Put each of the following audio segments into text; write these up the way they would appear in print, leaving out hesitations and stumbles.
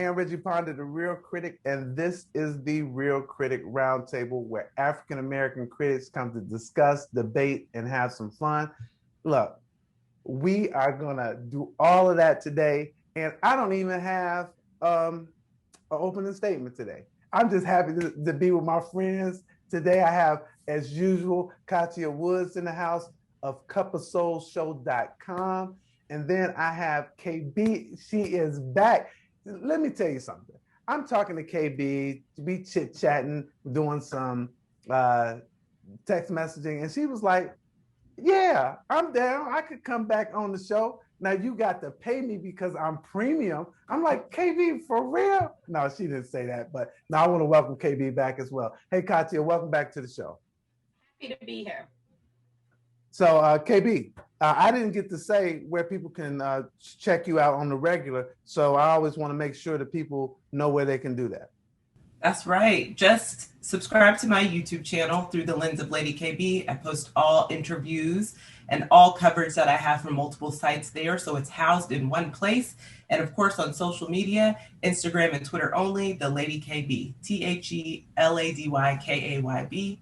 Hey, I'm Reggie Ponder, the Real Critic, and this is the Real Critic Roundtable, where African American critics come to discuss, debate, and have some fun. Look, we are gonna do all of that today, and I don't even have an opening statement today. I'm just happy to be with my friends today. I have, as usual, Kathia Woods in the house of cupofsoulshow.com, and then I have KB. She is back. Let me tell you something. I'm talking to KB, we chit-chatting, doing some text messaging, and she was like, yeah, I'm down. I could come back on the show. Now you got to pay me because I'm premium. I'm like, KB, for real? No, she didn't say that, but now I want to welcome KB back as well. Hey, Kathia, welcome back to the show. Happy to be here. So, KB, I didn't get to say where people can check you out on the regular. So I always want to make sure that people know where they can do that. That's right. Just subscribe to my YouTube channel through the lens of Lady KB. I post all interviews and all coverage that I have from multiple sites there. So it's housed in one place. And of course, on social media, Instagram and Twitter only, the Lady KB, TheLadyKayb.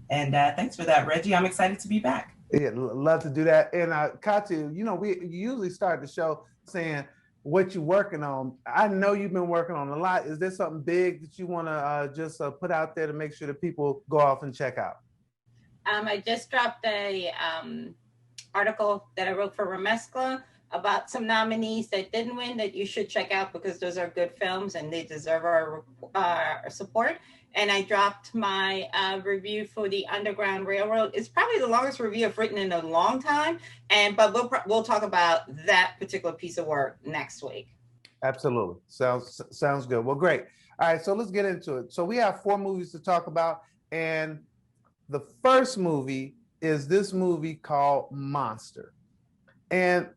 And thanks for that, Reggie. I'm excited to be back. Yeah, love to do that. And Kathia, you know, we usually start the show saying what you're working on. I know you've been working on a lot. Is there something big that you want to just put out there to make sure that people go off and check out? I just dropped a article that I wrote for Remescla about some nominees that didn't win that you should check out because those are good films and they deserve our support. And I dropped my review for the Underground Railroad. It's probably the longest review I've written in a long time. But we'll talk about that particular piece of work next week. Absolutely. Sounds good. Well, great. All right, so let's get into it. So we have 4 movies to talk about. And the first movie is this movie called Monster. And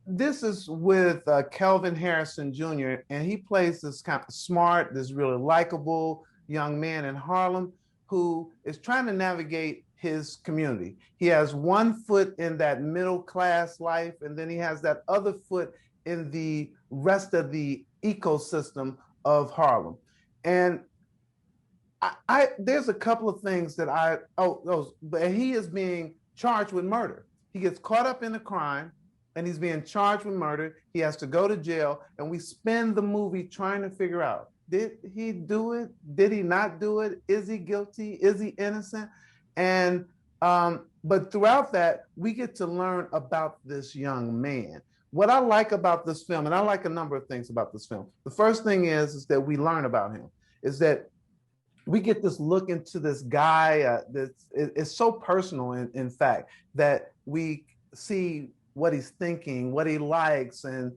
this is with Kelvin Harrison Jr., and he plays this kind of smart, this really likable young man in Harlem who is trying to navigate his community. He has one foot in that middle class life, and then he has that other foot in the rest of the ecosystem of Harlem. And I there's a couple of things that but he is being charged with murder. He gets caught up in a crime, and he's being charged with murder. He has to go to jail, and we spend the movie trying to figure out, did he do it? Did he not do it? Is he guilty? Is he innocent? And but throughout that, we get to learn about this young man. What I like about this film, and I like a number of things about this film. The first thing is that we learn about him, is that we get this look into this guy it's so personal, in fact, that we see what he's thinking, what he likes. And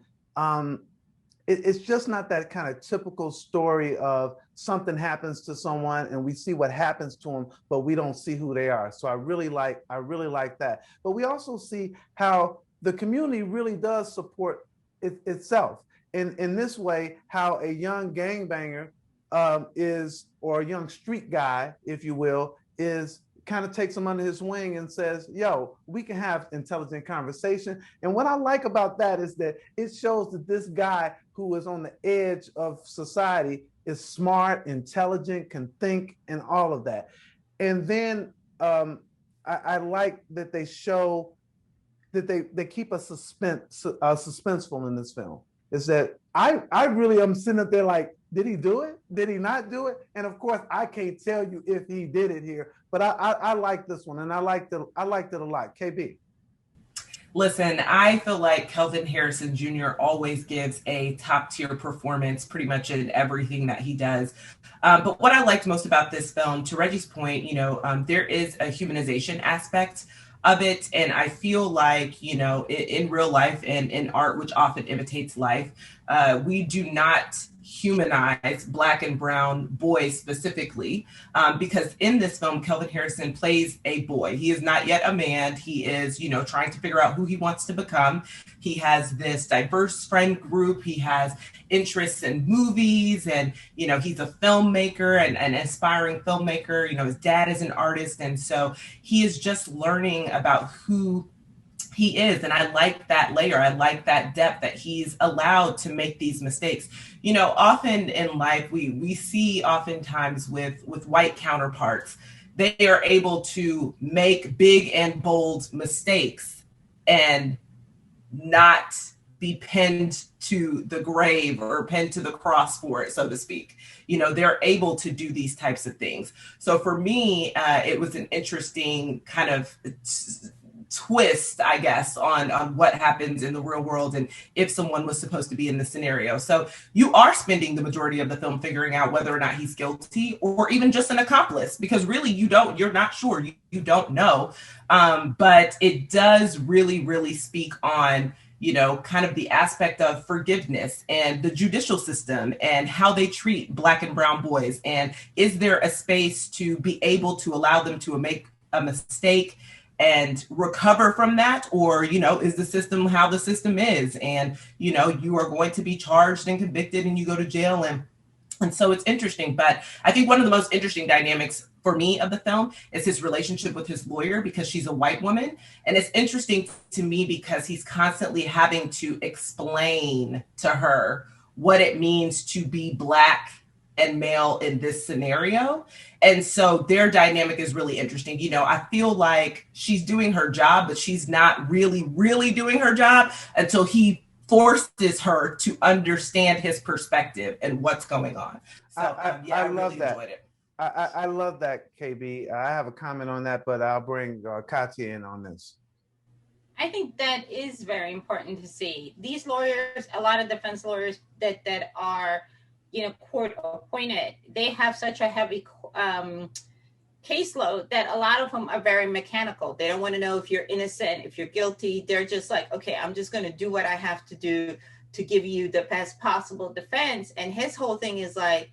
it's just not that kind of typical story of something happens to someone and we see what happens to them, but we don't see who they are. So I really like that. But we also see how the community really does support itself. In this way, how a young gangbanger or a young street guy, if you will, kind of takes him under his wing and says, yo, we can have intelligent conversation. And what I like about that is that it shows that this guy who is on the edge of society is smart, intelligent, can think, and all of that. And then I like that they show that they keep us suspenseful in this film. Is that I really am sitting up there like, did he do it? Did he not do it? And of course, I can't tell you if he did it here, but I like this one, and I liked it a lot. KB. Listen, I feel like Kelvin Harrison Jr. always gives a top tier performance pretty much in everything that he does. But what I liked most about this film, to Reggie's point, there is a humanization aspect of it. And I feel like, in real life and in art, which often imitates life, we do not humanize Black and brown boys specifically, because in this film, Kelvin Harrison plays a boy. He is not yet a man. He is, trying to figure out who he wants to become. He has this diverse friend group. He has interests in movies, and, he's a filmmaker and an aspiring filmmaker. His dad is an artist. And so he is just learning about who He is. And I like that layer. I like that depth that he's allowed to make these mistakes. You know, often in life, we see oftentimes with white counterparts, they are able to make big and bold mistakes and not be pinned to the grave or pinned to the cross for it, so to speak. You know, they're able to do these types of things. So for me, it was an interesting kind of twist, I guess, on what happens in the real world and if someone was supposed to be in the scenario. So you are spending the majority of the film figuring out whether or not he's guilty or even just an accomplice, because really you're not sure, you don't know. But it does really speak on, you know, kind of the aspect of forgiveness and the judicial system and how they treat Black and brown boys. And is there a space to be able to allow them to make a mistake and recover from that? Or, you know, is the system how the system is? And, you know, you are going to be charged and convicted and you go to jail. And so it's interesting. But I think one of the most interesting dynamics for me of the film is his relationship with his lawyer, because she's a white woman. And it's interesting to me because he's constantly having to explain to her what it means to be Black and male in this scenario. And so their dynamic is really interesting. You know, I feel like she's doing her job, but she's not really doing her job until he forces her to understand his perspective and what's going on. So I love really that. Enjoyed it. I love that, KB. I have a comment on that, but I'll bring Kathia in on this. I think that is very important to see. These lawyers, a lot of defense lawyers that are, you know, court appointed, they have such a heavy caseload that a lot of them are very mechanical. They don't want to know if you're innocent, if you're guilty. They're just like, okay, I'm just going to do what I have to do to give you the best possible defense. And his whole thing is like,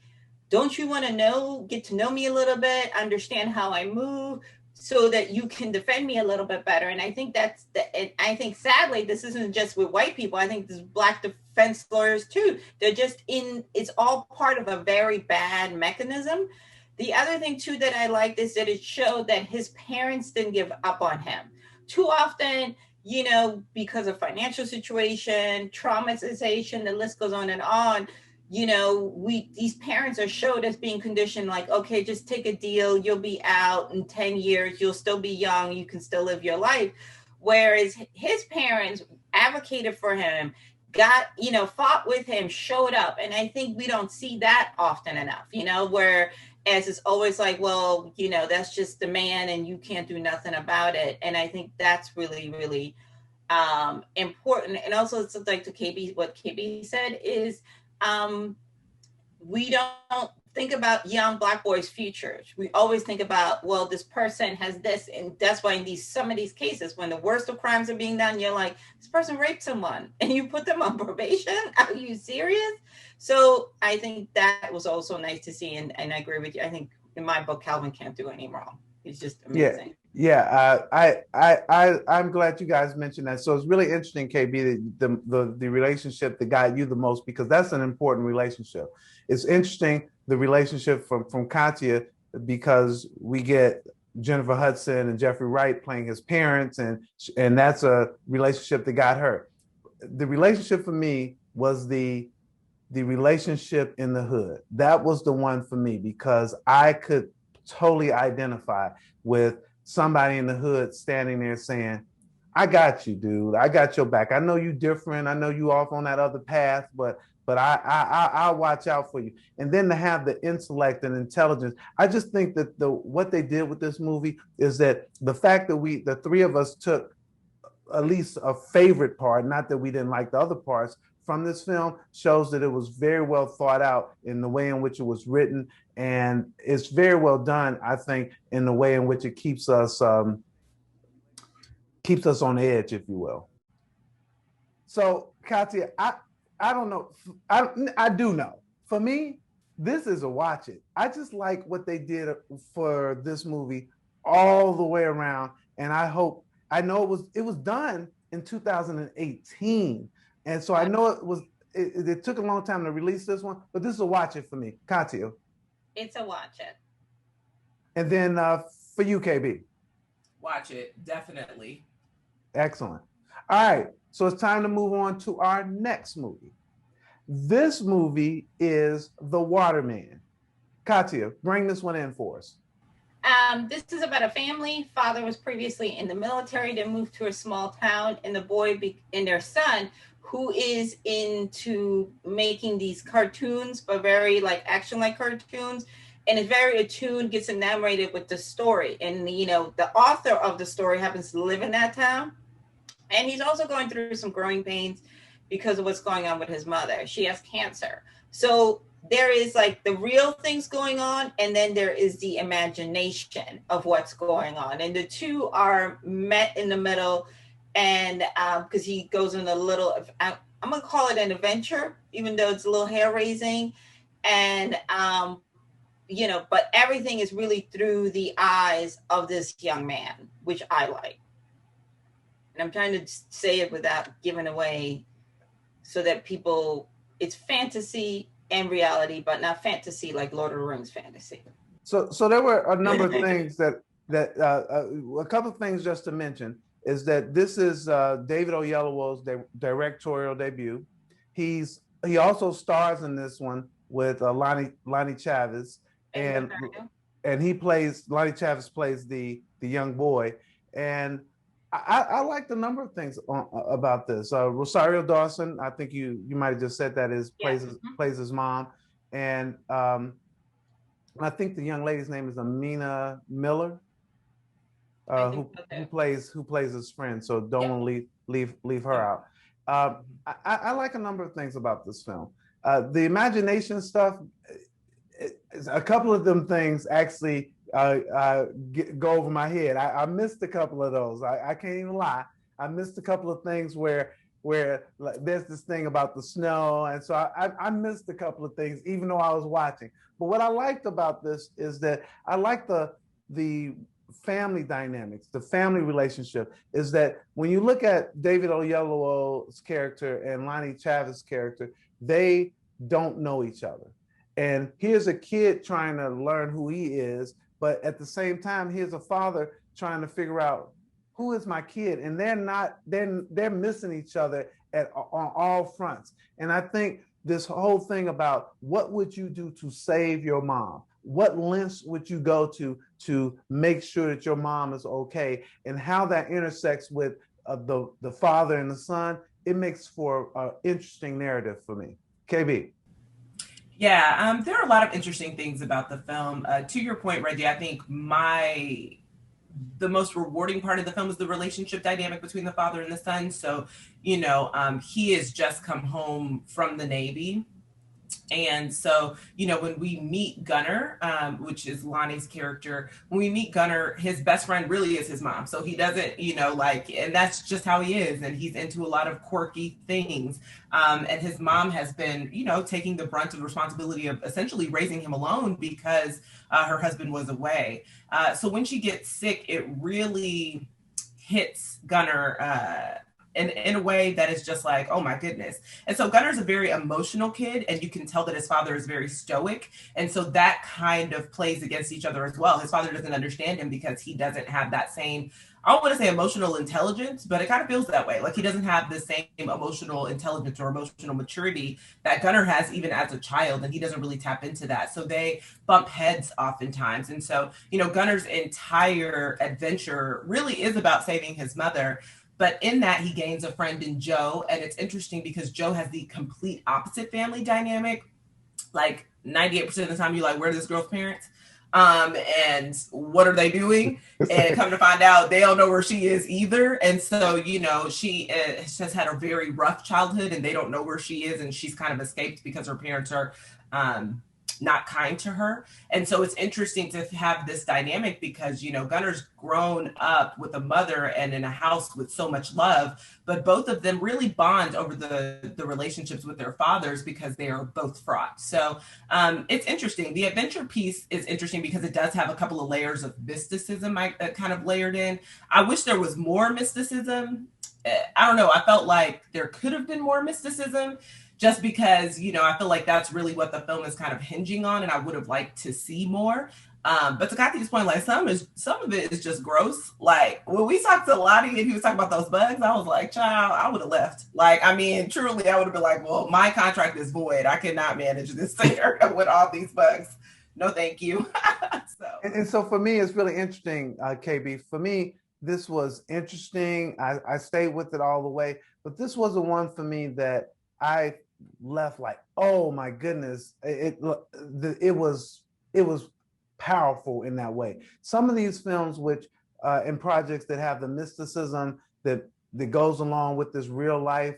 don't you want to get to know me a little bit, understand how I move, so that you can defend me a little bit better? And I think I think sadly, this isn't just with white people. I think this is Black defense lawyers too. They're just it's all part of a very bad mechanism. The other thing too that I liked is that it showed that his parents didn't give up on him. Too often, you know, because of financial situation, traumatization, the list goes on and on. You know, these parents are showed as being conditioned like, okay, just take a deal, you'll be out in 10 years, you'll still be young, you can still live your life. Whereas his parents advocated for him, fought with him, showed up. And I think we don't see that often enough, you know, whereas it's always like, well, you know, that's just the man and you can't do nothing about it. And I think that's really important. And also it's like what KB said is, we don't think about young Black boys' futures. We always think about, well, this person has this, and that's why in some of these cases, when the worst of crimes are being done, you're like, this person raped someone, and you put them on probation? Are you serious? So I think that was also nice to see, and I agree with you. I think in my book, Calvin can't do any wrong. He's just amazing. Yeah. I'm glad you guys mentioned that. So it's really interesting, KB, the relationship that got you the most, because that's an important relationship. It's interesting, the relationship from Kathia, because we get Jennifer Hudson and Jeffrey Wright playing his parents, and that's a relationship that got her. The relationship for me was the relationship in the hood. That was the one for me, because I could totally identify with somebody in the hood standing there saying, I got you, dude. I got your back. I know you different. I know you off on that other path, but I'll watch out for you. And then to have the intellect and intelligence. I just think that what they did with this movie is that the fact that the three of us took at least a favorite part, not that we didn't like the other parts from this film, shows that it was very well thought out in the way in which it was written. And it's very well done, I think, in the way in which it keeps us on edge, if you will. So, Kathia, I don't know. I do know. For me, this is a watch it. I just like what they did for this movie all the way around. And I know it was done in 2018. And so I know it took a long time to release this one, but this is a watch it for me. Kathia. It's a watch it. And then for you, KB. Watch it, definitely. Excellent. All right, so it's time to move on to our next movie. This movie is The Waterman. Katia, bring this one in for us. This is about a family. Father was previously in the military, then moved to a small town, and the boy and their son, who is into making these cartoons, but very like action-like cartoons, and is very attuned, gets enamored with the story. And the author of the story happens to live in that town, and he's also going through some growing pains because of what's going on with his mother. She has cancer. So there is like the real things going on, and then there is the imagination of what's going on. And the two are met in the middle. And because he goes in a little, I'm going to call it an adventure, even though it's a little hair raising. And, but everything is really through the eyes of this young man, which I like. And I'm trying to say it without giving away so that it's fantasy and reality, but not fantasy like Lord of the Rings fantasy. So there were a number of things that a couple of things just to mention is that this is David Oyelowo's directorial debut. He also stars in this one with Lonnie Chavez, and Lonnie Chavez plays the young boy, and I like the number of things about this. Rosario Dawson, I think you might have just said that plays his mom, and I think the young lady's name is Amina Miller, who plays his friend. So don't want to leave her out. I like a number of things about this film. The imagination stuff, a couple of them things actually go over my head. I missed a couple of those. I can't even lie. I missed a couple of things where like, there's this thing about the snow, and so I missed a couple of things even though I was watching. But what I liked about this is that I like the family dynamics, the family relationship. Is that when you look at David Oyelowo's character and Lonnie Chavez's character, they don't know each other. And here's a kid trying to learn who he is, but at the same time, here's a father trying to figure out who is my kid, and they're missing each other on all fronts. And I think this whole thing about what would you do to save your mom? What lengths would you go to make sure that your mom is okay, and how that intersects with the father and the son, it makes for an interesting narrative for me. KB. Yeah, there are a lot of interesting things about the film. To your point, Reggie, I think the most rewarding part of the film is the relationship dynamic between the father and the son. So, he has just come home from the Navy. And so, when we meet Gunnar, which is Lonnie's character, when we meet Gunnar, his best friend really is his mom. So he doesn't, and that's just how he is. And he's into a lot of quirky things. And his mom has been, taking the brunt of the responsibility of essentially raising him alone because her husband was away. So when she gets sick, it really hits Gunnar in a way that is just like, oh my goodness. And so Gunnar's a very emotional kid, and you can tell that his father is very stoic. And so that kind of plays against each other as well. His father doesn't understand him because he doesn't have that same, I don't want to say emotional intelligence, but it kind of feels that way. Like he doesn't have the same emotional intelligence or emotional maturity that Gunnar has even as a child, and he doesn't really tap into that. So they bump heads oftentimes. And so, Gunnar's entire adventure really is about saving his mother. But in that, he gains a friend in Joe. And it's interesting because Joe has the complete opposite family dynamic. Like 98% of the time, you're like, where are this girl's parents? And what are they doing? And come to find out, they don't know where she is either. And so, she has had a very rough childhood, and they don't know where she is. And she's kind of escaped because her parents are not kind to her. And so it's interesting to have this dynamic because, Gunnar's grown up with a mother and in a house with so much love, but both of them really bond over the relationships with their fathers because they are both fraught. So it's interesting. The adventure piece is interesting because it does have a couple of layers of mysticism kind of layered in. I wish there was more mysticism. I don't know. I felt like there could have been more mysticism, just because, I feel like that's really what the film is kind of hinging on, and I would have liked to see more. But to Kathy's point, like some of it is just gross. Like when we talked to Lottie and he was talking about those bugs, I was like, child, I would have left. Like, I mean, truly, I would have been like, well, my contract is void. I cannot manage this area with all these bugs. No, thank you. And so for me, it's really interesting, KB. For me, this was interesting. I stayed with it all the way, but this was the one for me that I left like, oh my goodness, it was powerful in that way. Some of these films, which and projects that have the mysticism that goes along with this real life,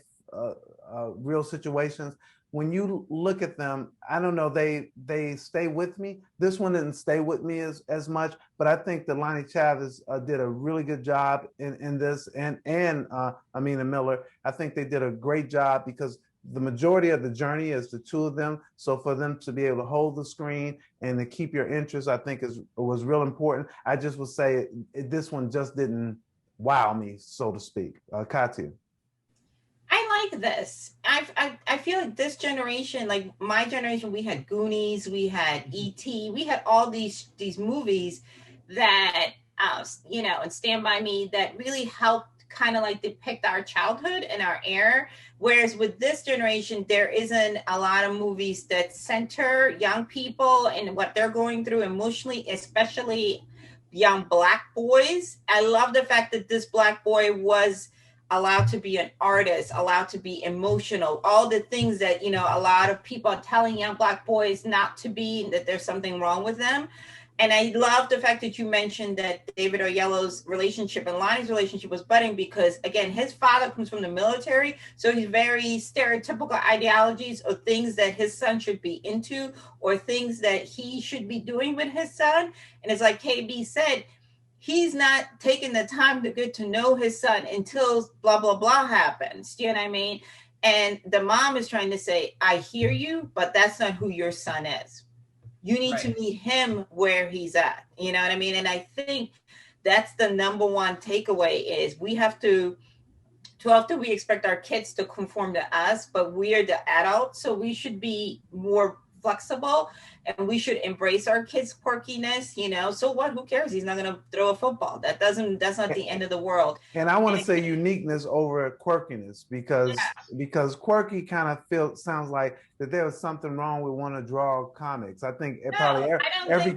real situations. When you look at them, I don't know, they stay with me. This one didn't stay with me as much, but I think that Lonnie Chavez did a really good job in this, and Amina Miller. I think they did a great job because the majority of the journey is the two of them. So for them to be able to hold the screen and to keep your interest, I think was real important. I just would say this one just didn't wow me, so to speak. Kathia. I like this. I feel like this generation, like my generation, we had Goonies, we had E.T., we had all these movies that, and Stand By Me that really helped kind of like depict our childhood and our era. Whereas with this generation, there isn't a lot of movies that center young people and what they're going through emotionally, especially young Black boys. I love the fact that this Black boy was allowed to be an artist, allowed to be emotional, all the things that, a lot of people are telling young Black boys not to be, that there's something wrong with them. And I love the fact that you mentioned that David Oyelowo's relationship and Lonnie's relationship was budding because, again, his father comes from the military. So he's very stereotypical ideologies of things that his son should be into or things that he should be doing with his son. And it's like KB said, he's not taking the time to get to know his son until blah, blah, blah happens. Do you know what I mean? And the mom is trying to say, I hear you, but that's not who your son is. You need to meet him where he's at. You know what I mean? And I think that's the number one takeaway is we have to, too often we expect our kids to conform to us, but we are the adults. So we should be more flexible and we should embrace our kids' quirkiness, so what, who cares? He's not going to throw a football. That's not the end of the world. And I want to say uniqueness over quirkiness because quirky kind of sounds like that there was something wrong with want to draw comics. I think every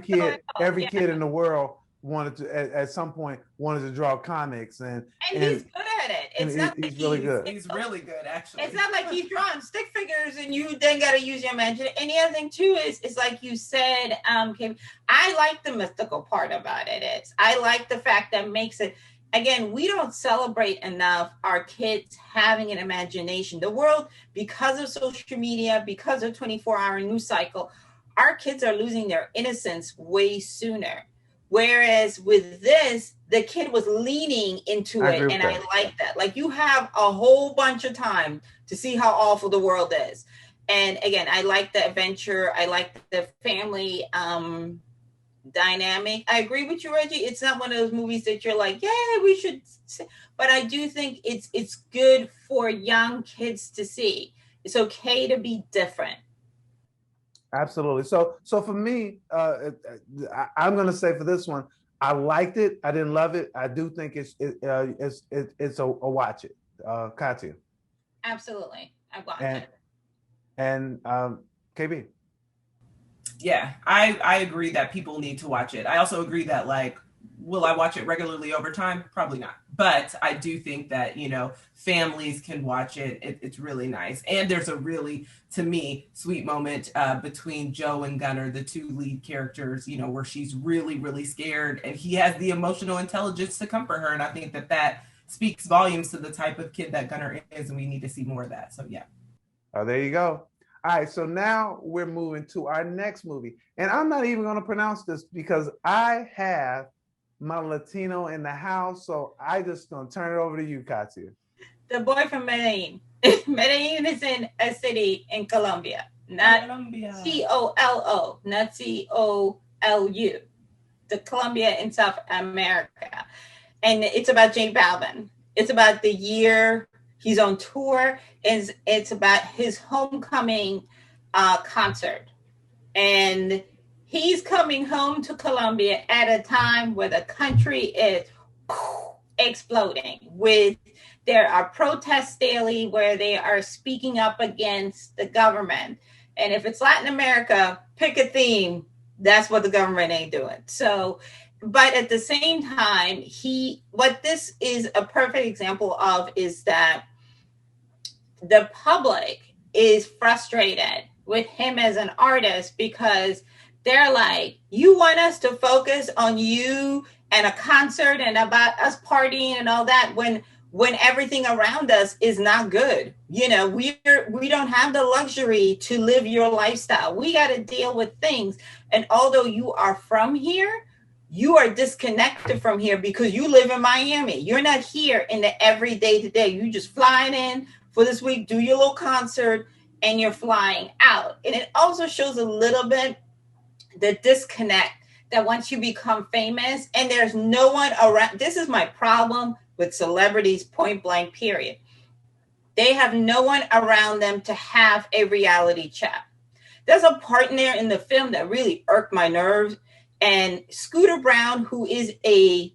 kid in the world wanted to at some point wanted to draw comics and he's good at it. It's not he's really good. He's really good, actually. It's not like he's drawing stick figures and you then got to use your imagination. And the other thing too is like you said, Kim, I like the mythical part about it. I like the fact that makes it. Again, we don't celebrate enough our kids having an imagination. The world, because of social media, because of 24-hour news cycle, our kids are losing their innocence way sooner. Whereas with this, the kid was leaning into it, and I like that. Like you have a whole bunch of time to see how awful the world is. And again, I like the adventure. I like the family dynamic. I agree with you, Reggie. It's not one of those movies that you're like, yeah, we should see. But I do think it's good for young kids to see. It's okay to be different. Absolutely. So for me, I'm going to say for this one, I liked it. I didn't love it. I do think it's a watch it. Kathia. Absolutely, I watch it. And KB. Yeah, I agree that people need to watch it. I also agree that will I watch it regularly over time? Probably not. But I do think that, families can watch it. It's really nice. And there's a really, to me, sweet moment between Joe and Gunnar, the two lead characters, where she's really, really scared. And he has the emotional intelligence to comfort her. And I think that speaks volumes to the type of kid that Gunnar is. And we need to see more of that. So, yeah. Oh, there you go. All right, so now we're moving to our next movie. And I'm not even going to pronounce this because I have my Latino in the house, so I just going to turn it over to you, Kathia. The Boy from Medellin. Medellin is in a city in Colombia, not C-O-L-O, not C-O-L-U. The Colombia in South America. And it's about J Balvin. It's about the year he's on tour. It's about his homecoming concert. And He's coming home to Colombia at a time where the country is exploding with, there are protests daily where they are speaking up against the government. And if it's Latin America, pick a theme. That's what the government ain't doing. So, but at the same time, what this is a perfect example of is that the public is frustrated with him as an artist because they're like, you want us to focus on you and a concert and about us partying and all that when everything around us is not good. You know, we don't have the luxury to live your lifestyle. We got to deal with things. And although you are from here, you are disconnected from here because you live in Miami. You're not here in the everyday to day. You just flying in for this week, do your little concert, and you're flying out. And it also shows a little bit the disconnect that once you become famous and there's no one around. This is my problem with celebrities, point blank, period. They have no one around them to have a reality chat. There's a part in there in the film that really irked my nerves. And Scooter Braun, who is a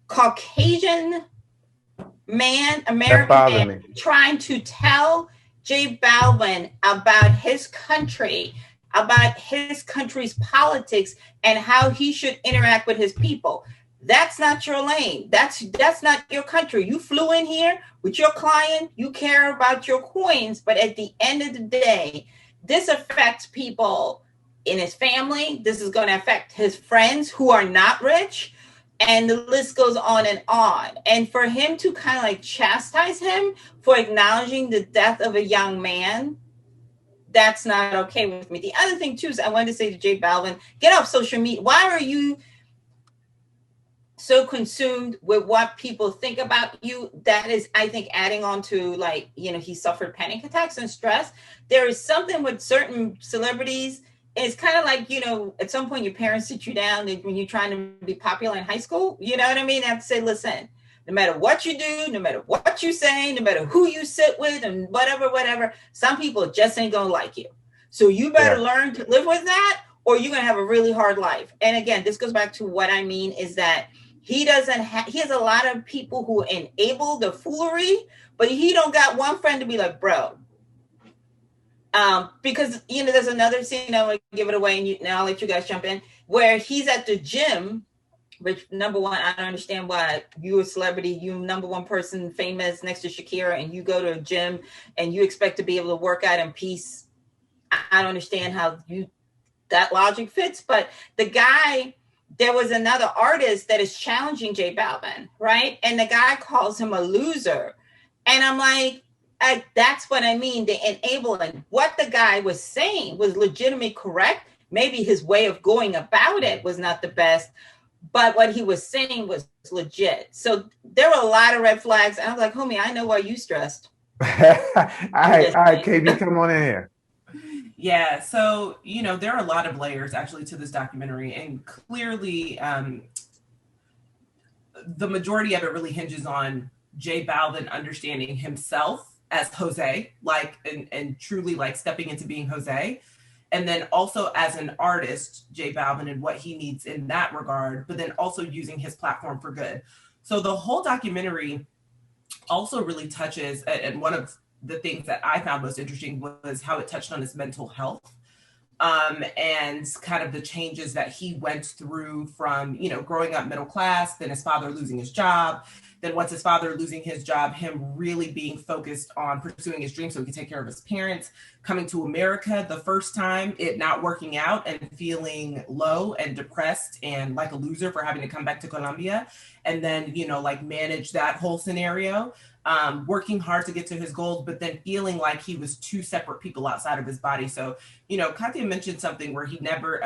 Caucasian man, American man, trying to tell J Balvin about his country, about his country's politics, and how he should interact with his people. That's not your lane. That's not your country. You flew in here with your client. You care about your coins. But at the end of the day, this affects people in his family. This is going to affect his friends who are not rich. And the list goes on and on. And for him to kind of like chastise him for acknowledging the death of a young man, that's not okay with me. The other thing too is I wanted to say to J Balvin, get off social media. Why are you so consumed with what people think about you? That is, I think, adding on to, like, you know, he suffered panic attacks and stress. There is something with certain celebrities. It's kind of like, you know, at some point your parents sit you down when you're trying to be popular in high school. You know what I mean? They have to say, listen, no matter what you do, no matter what you say, no matter who you sit with and whatever, some people just ain't going to like you. So you better learn to live with that or you're going to have a really hard life. And again, this goes back to what I mean is that he has a lot of people who enable the foolery, but he don't got one friend to be like, bro. Because, you know, there's another scene, I want to give it away, and I'll let you guys jump in, where he's at the gym, which, number one, I don't understand why you're a celebrity, you number one person famous next to Shakira, and you go to a gym and you expect to be able to work out in peace. I don't understand how that logic fits, but the guy, there was another artist that is challenging J Balvin, right? And the guy calls him a loser. And I'm like, that's what I mean. The enabling. What the guy was saying was legitimately correct. Maybe his way of going about it was not the best, but what he was saying was legit. So there were a lot of red flags. And I was like, homie, I know why you stressed. all right, KB, come on in here. Yeah, so, you know, there are a lot of layers actually to this documentary, and clearly the majority of it really hinges on J Balvin understanding himself as Jose, like, and truly like stepping into being Jose. And then also as an artist, J Balvin, and what he needs in that regard, but then also using his platform for good. So the whole documentary also really touches, and one of the things that I found most interesting was how it touched on his mental health, and kind of the changes that he went through from, you know, growing up middle class, then his father losing his job. Then once his father losing his job, him really being focused on pursuing his dream so he could take care of his parents, coming to America the first time, it not working out and feeling low and depressed and like a loser for having to come back to Colombia. And then, you know, like manage that whole scenario, working hard to get to his goals, but then feeling like he was two separate people outside of his body. So, you know, Kathia mentioned something where he never,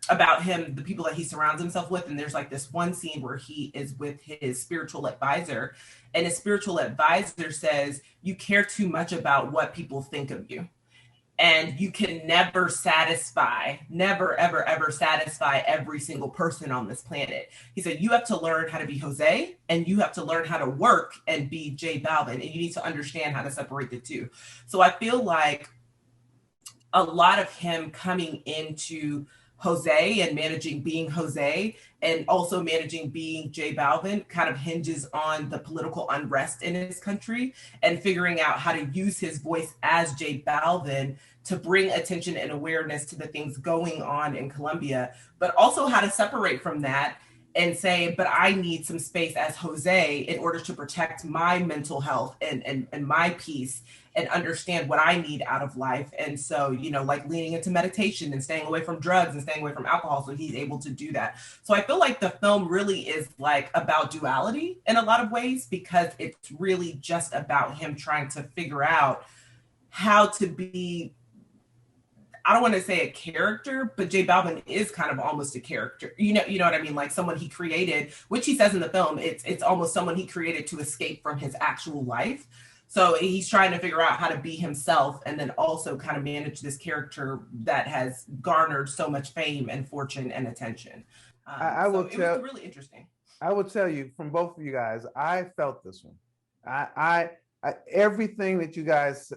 about him, the people that he surrounds himself with. And there's like this one scene where he is with his spiritual advisor, and his spiritual advisor says, you care too much about what people think of you. And you can never satisfy, never, ever, ever satisfy every single person on this planet. He said, you have to learn how to be Jose, and you have to learn how to work and be J Balvin. And you need to understand how to separate the two. So I feel like a lot of him coming into Jose and managing being Jose and also managing being J Balvin kind of hinges on the political unrest in his country and figuring out how to use his voice as J Balvin to bring attention and awareness to the things going on in Colombia, but also how to separate from that and say, but I need some space as Jose in order to protect my mental health and my peace and understand what I need out of life. And so, you know, like leaning into meditation and staying away from drugs and staying away from alcohol. So he's able to do that. So I feel like the film really is like about duality in a lot of ways, because it's really just about him trying to figure out how to be, I don't want to say a character, but J Balvin is kind of almost a character. You know what I mean? Like someone he created, which he says in the film, it's almost someone he created to escape from his actual life. So he's trying to figure out how to be himself and then also kind of manage this character that has garnered so much fame and fortune and attention. I will tell, it was really interesting. I will tell you from both of you guys, I felt this one. I everything that you guys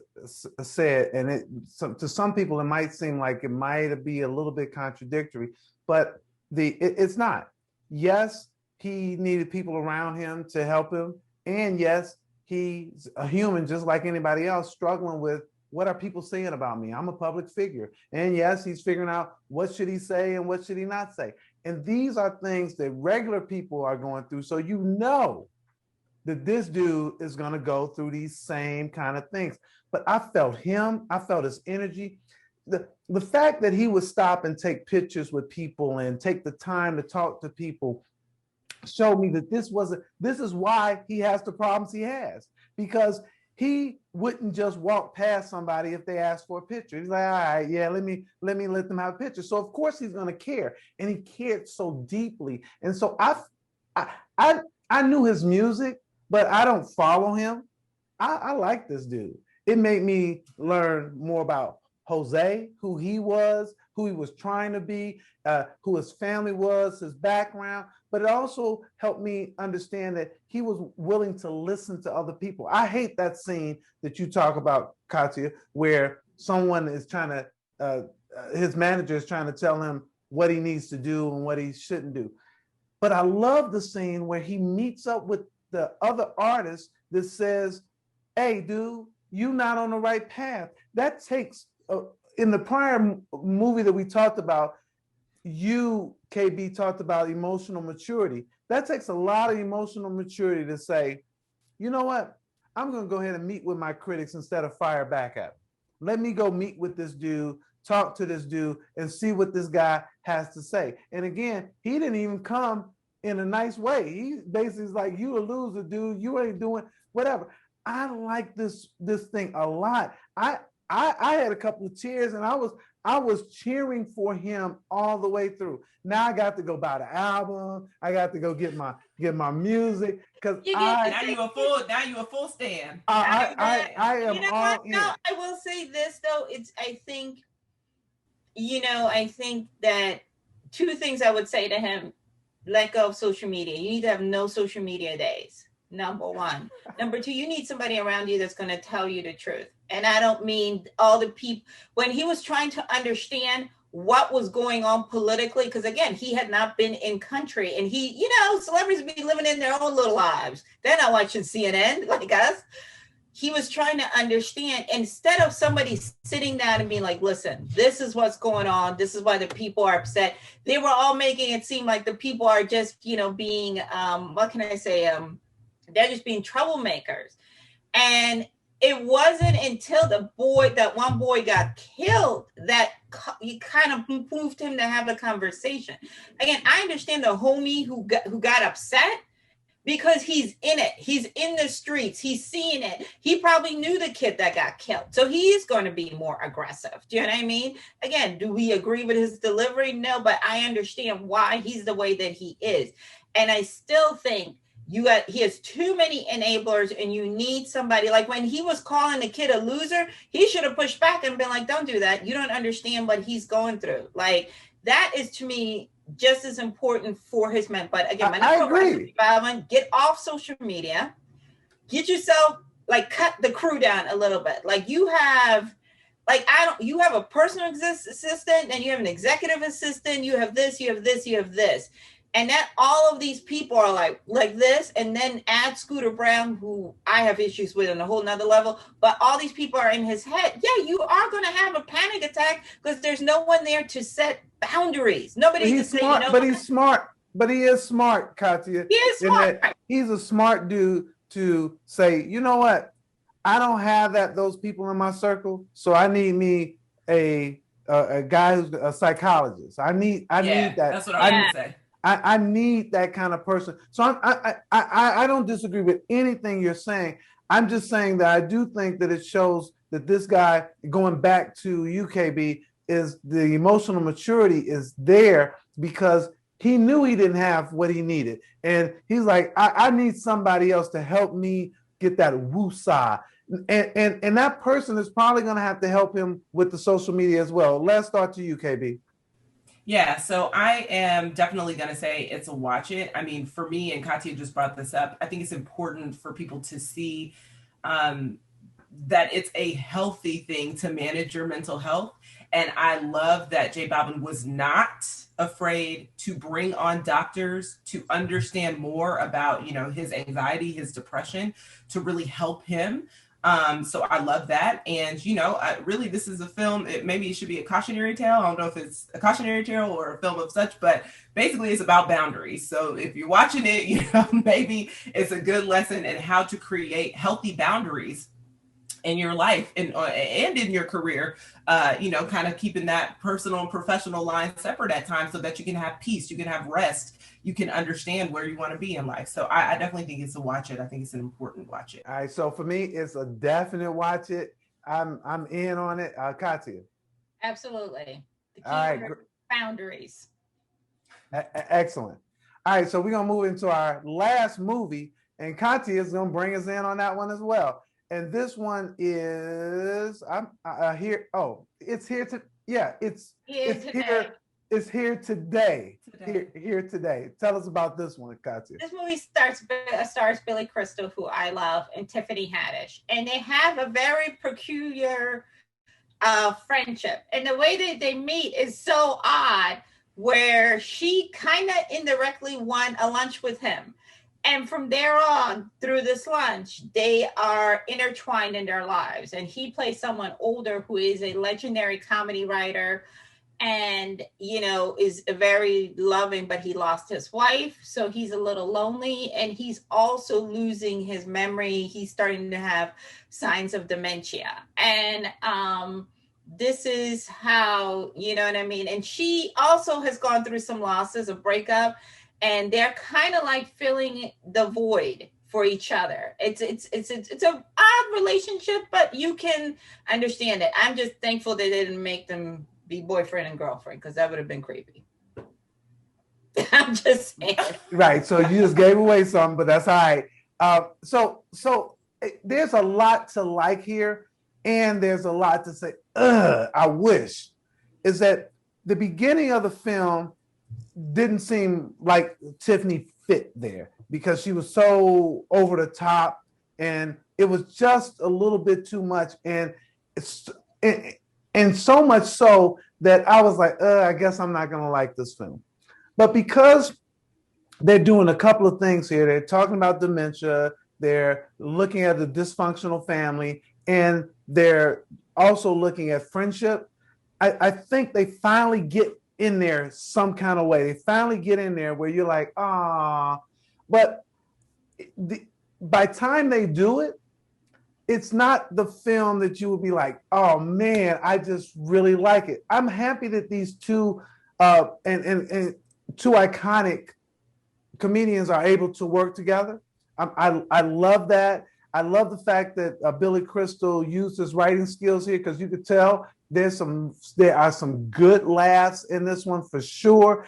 said, and to some people, it might seem like it might be a little bit contradictory, but it's not. Yes, he needed people around him to help him. And yes, he's a human just like anybody else, struggling with what are people saying about me? I'm a public figure. And yes, he's figuring out what should he say and what should he not say. And these are things that regular people are going through. So you know that this dude is going to go through these same kind of things. But I felt him, I felt his energy. The fact that he would stop and take pictures with people and take the time to talk to people showed me that this is why he has the problems he has, because he wouldn't just walk past somebody if they asked for a picture. He's like, all right, yeah, let me let them have a picture. So of course he's going to care, and he cared so deeply. And so I knew his music, but I don't follow him. I like this dude. It made me learn more about Jose, who he was trying to be, who his family was, his background, but it also helped me understand that he was willing to listen to other people. I hate that scene that you talk about, Kathia, where someone is trying to, his manager is trying to tell him what he needs to do and what he shouldn't do. But I love the scene where he meets up with the other artist that says, hey, dude, you're not on the right path. That takes, in the prior movie that we talked about, you, KB, talked about emotional maturity. That takes a lot of emotional maturity to say, you know what? I'm going to go ahead and meet with my critics instead of fire back at them. Let me go meet with this dude, talk to this dude, and see what this guy has to say. And again, he didn't even come in a nice way. He basically is like, you a loser, dude. You ain't doing whatever. I like this thing a lot. I had a couple of tears, and I was cheering for him all the way through. Now I got to go buy the album. I got to go get my music, because now you a full stand. I am all in. No, I will say this though. I think that two things I would say to him: let go of social media. You need to have no social media days. Number one. Number two, you need somebody around you that's going to tell you the truth. And I don't mean all the people. When he was trying to understand what was going on politically, because again, he had not been in country, and celebrities be living in their own little lives. They're not watching CNN like us. He was trying to understand, instead of somebody sitting down and being like, listen, this is what's going on. This is why the people are upset. They were all making it seem like the people are just, being, what can I say? They're just being troublemakers. And it wasn't until that one boy got killed that you kind of moved him to have a conversation. Again, I understand the homie who got upset, because he's in it. He's in the streets. He's seeing it. He probably knew the kid that got killed. So he is going to be more aggressive. Do you know what I mean? Again, do we agree with his delivery? No, but I understand why he's the way that he is. And I still think he has too many enablers, and you need somebody. Like when he was calling the kid a loser, he should have pushed back and been like, don't do that. You don't understand what he's going through. Like, that is, to me, just as important for his men. But again, I agree. Get off social media. Get yourself, cut the crew down a little bit. Like, you have Like, you have a personal assistant, and you have an executive assistant, you have this, you have this, you have this. And that all of these people are like this, and then add Scooter Brown, who I have issues with on a whole nother level, but all these people are in his head. Yeah, you are going to have a panic attack because there's no one there to set boundaries. Nobody to say, smart, but he's smart. But he is smart, Kathia. He is smart. He's a smart dude to say, you know what? I don't have those people in my circle, so I need me a guy who's a psychologist. I need that. That's what I would say. I need that kind of person. So I don't disagree with anything you're saying. I'm just saying that I do think that it shows that this guy, going back to UKB, is the emotional maturity is there because he knew he didn't have what he needed. And he's like, I need somebody else to help me get that woosah. And that person is probably going to have to help him with the social media as well. Let's start to you, KB. Yeah, so I am definitely going to say it's a watch it. I mean, for me, and Kathia just brought this up, I think it's important for people to see that it's a healthy thing to manage your mental health. And I love that J Balvin was not afraid to bring on doctors to understand more about, his anxiety, his depression, to really help him. So I love that. And, really, this is a film. Maybe it should be a cautionary tale. I don't know if it's a cautionary tale or a film of such, but basically it's about boundaries. So if you're watching it, maybe it's a good lesson in how to create healthy boundaries in your life and in your career, kind of keeping that personal and professional line separate at times so that you can have peace, you can have rest, you can understand where you want to be in life. So I definitely think it's a watch it. I think it's an important watch it. All right. So for me, it's a definite watch it. I'm in on it. Kathia. Absolutely. The key all right. Boundaries. Excellent. All right. So we're going to move into our last movie, and Kathia is going to bring us in on that one as well. And this one is here. Oh, it's here to it's here. It's here today. Here today. Tell us about this one, Kathia. This movie stars Billy Crystal, who I love, and Tiffany Haddish, and they have a very peculiar friendship. And the way that they meet is so odd, where she kind of indirectly won a lunch with him. And from there on, through this lunch, they are intertwined in their lives. And he plays someone older who is a legendary comedy writer and, is very loving, but he lost his wife. So he's a little lonely, and he's also losing his memory. He's starting to have signs of dementia. And this is how, you know what I mean? And she also has gone through some losses, a breakup. And they're kind of like filling the void for each other. It's an odd relationship, but you can understand it. I'm just thankful they didn't make them be boyfriend and girlfriend, because that would have been creepy. I'm just saying. Right. So you just gave away something, but that's all right. So there's a lot to like here, and there's a lot to say. I wish is that the beginning of the film didn't seem like Tiffany fit there because she was so over the top, and it was just a little bit too much, and so much so that I was like, I guess I'm not gonna like this film. But because they're doing a couple of things here, they're talking about dementia, they're looking at the dysfunctional family, and they're also looking at friendship. I think they finally get in there some kind of way. They finally get in there where you're like, but by the time they do it, it's not the film that you would be like, oh man, I just really like it. I'm happy that these two and two iconic comedians are able to work together. I love that. I love the fact that Billy Crystal used his writing skills here, because you could tell there are some good laughs in this one for sure.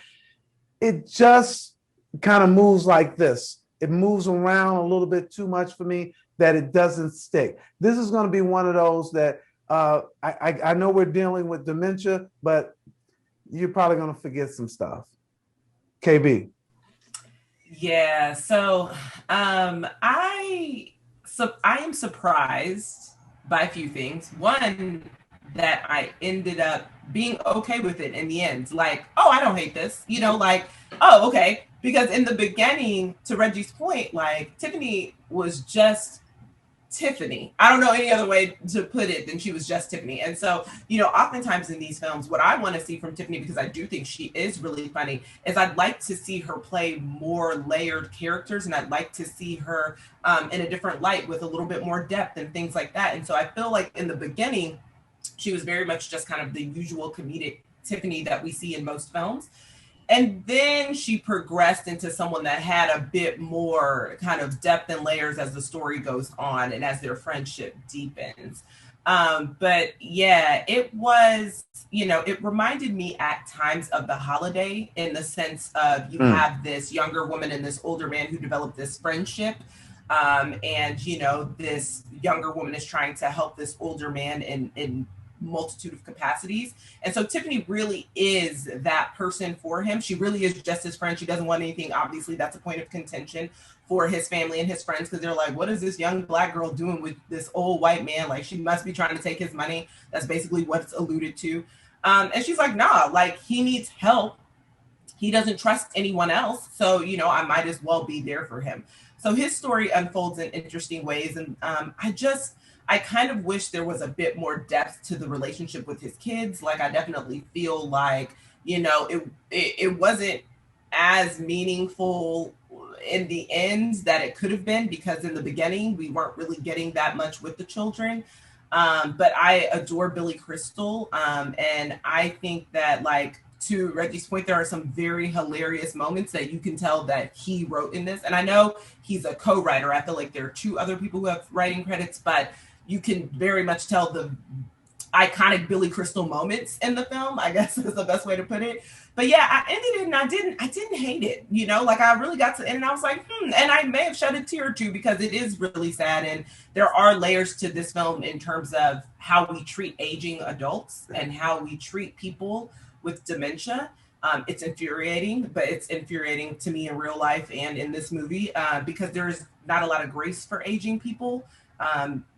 It just kind of moves like this. It moves around a little bit too much for me that it doesn't stick. This is going to be one of those that I know we're dealing with dementia, but you're probably going to forget some stuff. KB. Yeah, so I am surprised by a few things. One, that I ended up being okay with it in the end. Like, oh, I don't hate this, you know, like, oh, okay. Because in the beginning, to Reggie's point, like Tiffany was just Tiffany. I don't know any other way to put it than she was just Tiffany. And so, you know, oftentimes in these films, what I want to see from Tiffany, because I do think she is really funny, is I'd like to see her play more layered characters, and I'd like to see her in a different light with a little bit more depth and things like that. And so I feel like in the beginning, she was very much just kind of the usual comedic Tiffany that we see in most films. And then she progressed into someone that had a bit more kind of depth and layers as the story goes on and as their friendship deepens. But yeah, it was, you know, it reminded me at times of The Holiday, in the sense of you have this younger woman and this older man who develop this friendship. And, you know, this younger woman is trying to help this older man in multitude of capacities. And so Tiffany really is that person for him. She really is just his friend. She doesn't want anything. Obviously, that's a point of contention for his family and his friends, because they're like, what is this young Black girl doing with this old white man? Like, she must be trying to take his money. That's basically what it's alluded to. And she's like, nah, like, he needs help. He doesn't trust anyone else. So, you know, I might as well be there for him. So his story unfolds in interesting ways. And I kind of wish there was a bit more depth to the relationship with his kids. Like, I definitely feel like, you know, it wasn't as meaningful in the end that it could have been, because in the beginning we weren't really getting that much with the children. But I adore Billy Crystal. And I think that, like, to Reggie's point, there are some very hilarious moments that you can tell that he wrote in this. And I know he's a co-writer. I feel like there are two other people who have writing credits, but you can very much tell the iconic Billy Crystal moments in the film, I guess is the best way to put it. But yeah, I ended it and I didn't hate it, you know, like I really got to the end and I was like, and I may have shed a tear or two, because it is really sad. And there are layers to this film in terms of how we treat aging adults and how we treat people with dementia. It's infuriating, but it's infuriating to me in real life and in this movie, because there's not a lot of grace for aging people.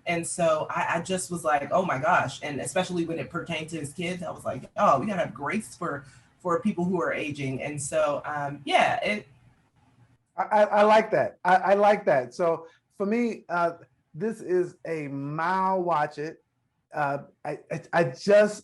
And so I just was like, oh my gosh. And especially when it pertained to his kids, I was like, oh, we gotta have grace for people who are aging. And so, yeah. I like that. I like that. So for me, this is a mild watch it. I was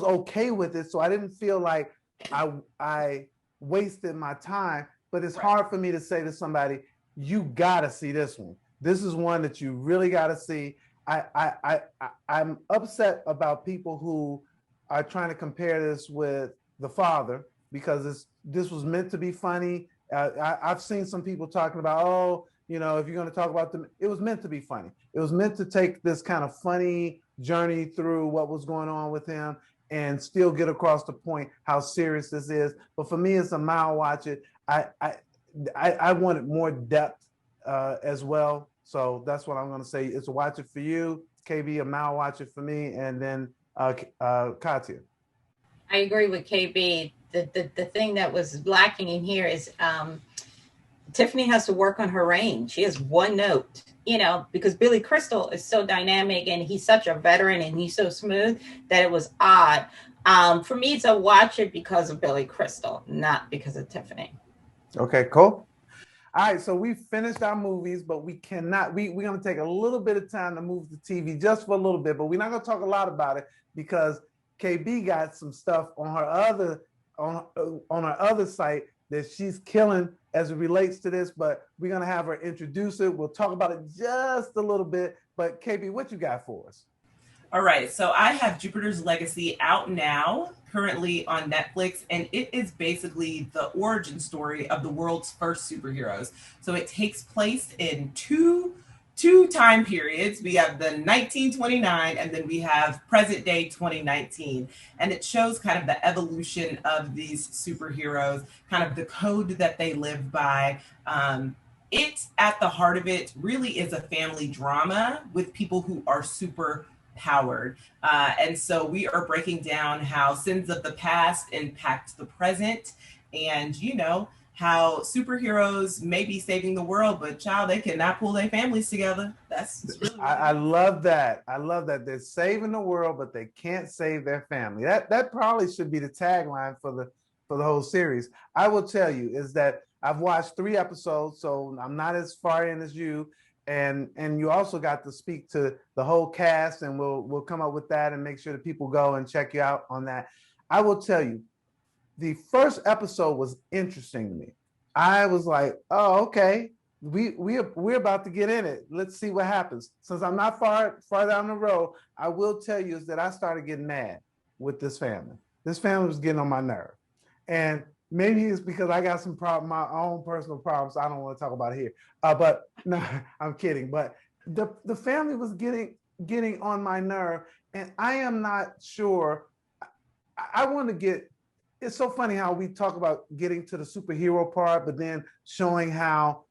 okay with it. So I didn't feel like I wasted my time, but it's hard for me to say to somebody, you gotta see this one. This is one that you really got to see. I'm upset about people who are trying to compare this with The Father, because this was meant to be funny. I've seen some people talking about, oh, you know, if you're going to talk about them, it was meant to be funny. It was meant to take this kind of funny journey through what was going on with him and still get across the point how serious this is. But for me, it's a mild watch it. I wanted more depth as well. So that's what I'm going to say. It's a watch it for you, KB, a mild watch it for me, and then Kathia. I agree with KB. The thing that was lacking in here is Tiffany has to work on her range. She has one note, you know, because Billy Crystal is so dynamic and he's such a veteran and he's so smooth that it was odd. For me, it's a watch it because of Billy Crystal, not because of Tiffany. Okay, cool. All right, so we finished our movies, but we're going to take a little bit of time to move the TV just for a little bit, but we're not going to talk a lot about it because KB got some stuff on her other site that she's killing as it relates to this, but we're going to have her introduce it. We'll talk about it just a little bit, but KB, what you got for us? All right, so I have Jupiter's Legacy out now, currently on Netflix, and it is basically the origin story of the world's first superheroes. So it takes place in two time periods. We have the 1929, and then we have present day 2019. And it shows kind of the evolution of these superheroes, kind of the code that they live by. It, at the heart of it, really is a family drama with people who are super powered. And so we are breaking down how sins of the past impact the present, and, you know, how superheroes may be saving the world, but child, they cannot pull their families together. That's really I love that. I love that. They're saving the world, but they can't save their family. That probably should be the tagline for the whole series. I will tell you is that I've watched 3 episodes, so I'm not as far in as you. And you also got to speak to the whole cast, and we'll come up with that and make sure that people go and check you out on that. I will tell you, the first episode was interesting to me. I was like, oh, okay, we're about to get in it. Let's see what happens. Since I'm not far down the road, I will tell you is that I started getting mad with this family. This family was getting on my nerve. And maybe it's because I got some my own personal problems I don't want to talk about here. But no, I'm kidding. But the family was getting on my nerve, and I am not sure. I want to get. It's so funny how we talk about getting to the superhero part, but then showing how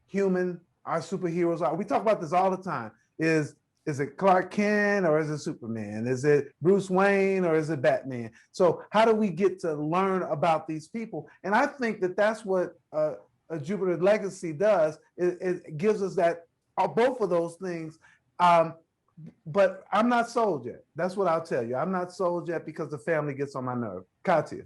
human our superheroes are. We talk about this all the time. Is it Clark Kent or is it Superman? Is it Bruce Wayne or is it Batman? So how do we get to learn about these people? And I think that that's what a Jupiter Legacy does. It gives us that both of those things. But I'm not sold yet. That's what I'll tell you. I'm not sold yet because the family gets on my nerve. Kathia.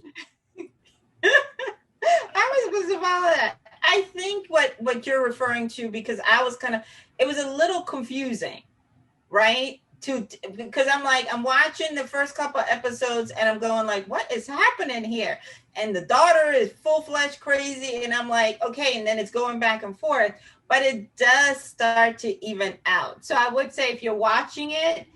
I was supposed to follow that. I think what you're referring to, because I was it was a little confusing, right? Because I'm watching the first couple episodes and I'm going like, what is happening here? And the daughter is full-fledged crazy, and I'm like, okay, and then it's going back and forth. But it does start to even out. So I would say if you're watching it,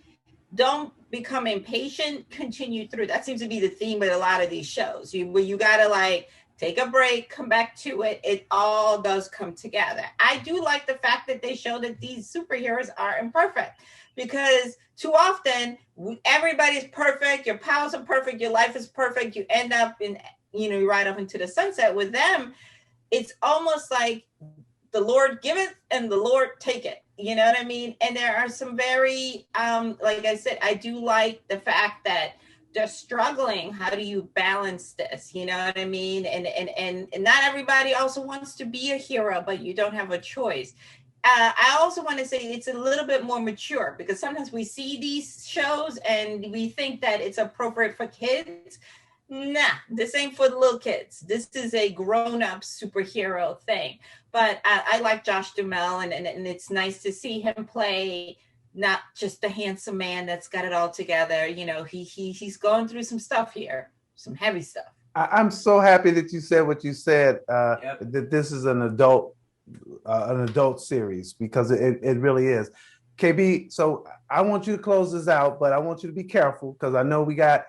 don't become impatient, continue through. That seems to be the theme with a lot of these shows. You gotta like take a break, come back to it. It all does come together. I do like the fact that they show that these superheroes are imperfect, because too often everybody's perfect, your powers are perfect, your life is perfect, you end up in, you ride up into the sunset. With them, it's almost like the Lord giveth and the Lord taketh. You know what I mean? And there are some very, like I said, I do like the fact that they're struggling. How do you balance this? You know what I mean? And not everybody also wants to be a hero, but you don't have a choice. I also want to say it's a little bit more mature, because sometimes we see these shows and we think that it's appropriate for kids. Nah, this ain't for the little kids. This is a grown-up superhero thing. But I like Josh Duhamel, and it's nice to see him play not just the handsome man that's got it all together. He's going through some stuff here, some heavy stuff. I'm so happy that you said what you said, Yep. that this is an adult series, because it really is. KB, so I want you to close this out, but I want you to be careful, because I know we got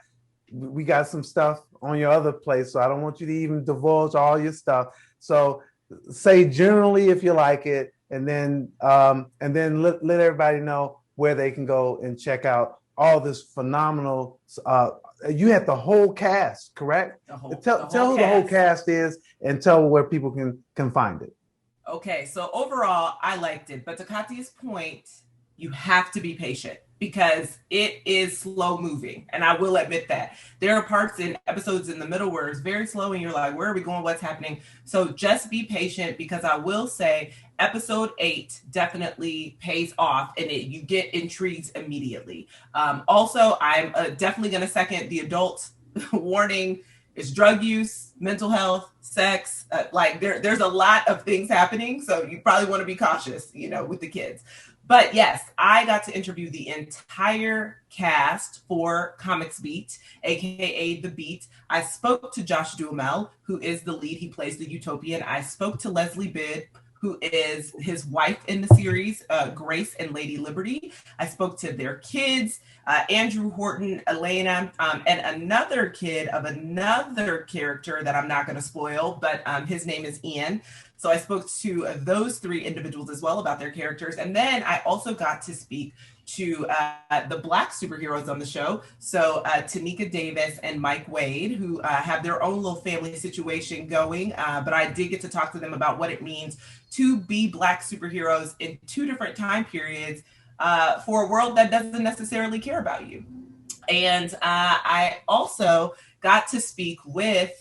some stuff on your other place, so I don't want you to even divulge all your stuff. So say generally if you like it, and then let everybody know where they can go and check out all this phenomenal. You had the whole cast, correct? Tell who the whole cast is, and tell where people can find it. Okay, so overall, I liked it. But to Kathia's point, you have to be patient, because it is slow moving. And I will admit that. There are parts in episodes in the middle where it's very slow and you're like, where are we going? What's happening? So just be patient, because I will say episode 8 definitely pays off, and you get intrigued immediately. Also, I'm definitely going to second the adult warning. It's drug use, mental health, sex. There's a lot of things happening. So you probably want to be cautious, with the kids. But yes, I got to interview the entire cast for Comics Beat, aka The Beat. I spoke to Josh Duhamel, who is the lead. He plays the Utopian. I spoke to Leslie Bidd, who is his wife in the series, Grace and Lady Liberty. I spoke to their kids, Andrew Horton, Elena, and another kid of another character that I'm not going to spoil, but his name is Ian. So I spoke to those 3 individuals as well about their characters. And then I also got to speak to the Black superheroes on the show. So Tanika Davis and Mike Wade, who have their own little family situation going. But I did get to talk to them about what it means to be Black superheroes in 2 different time periods for a world that doesn't necessarily care about you. And I also got to speak with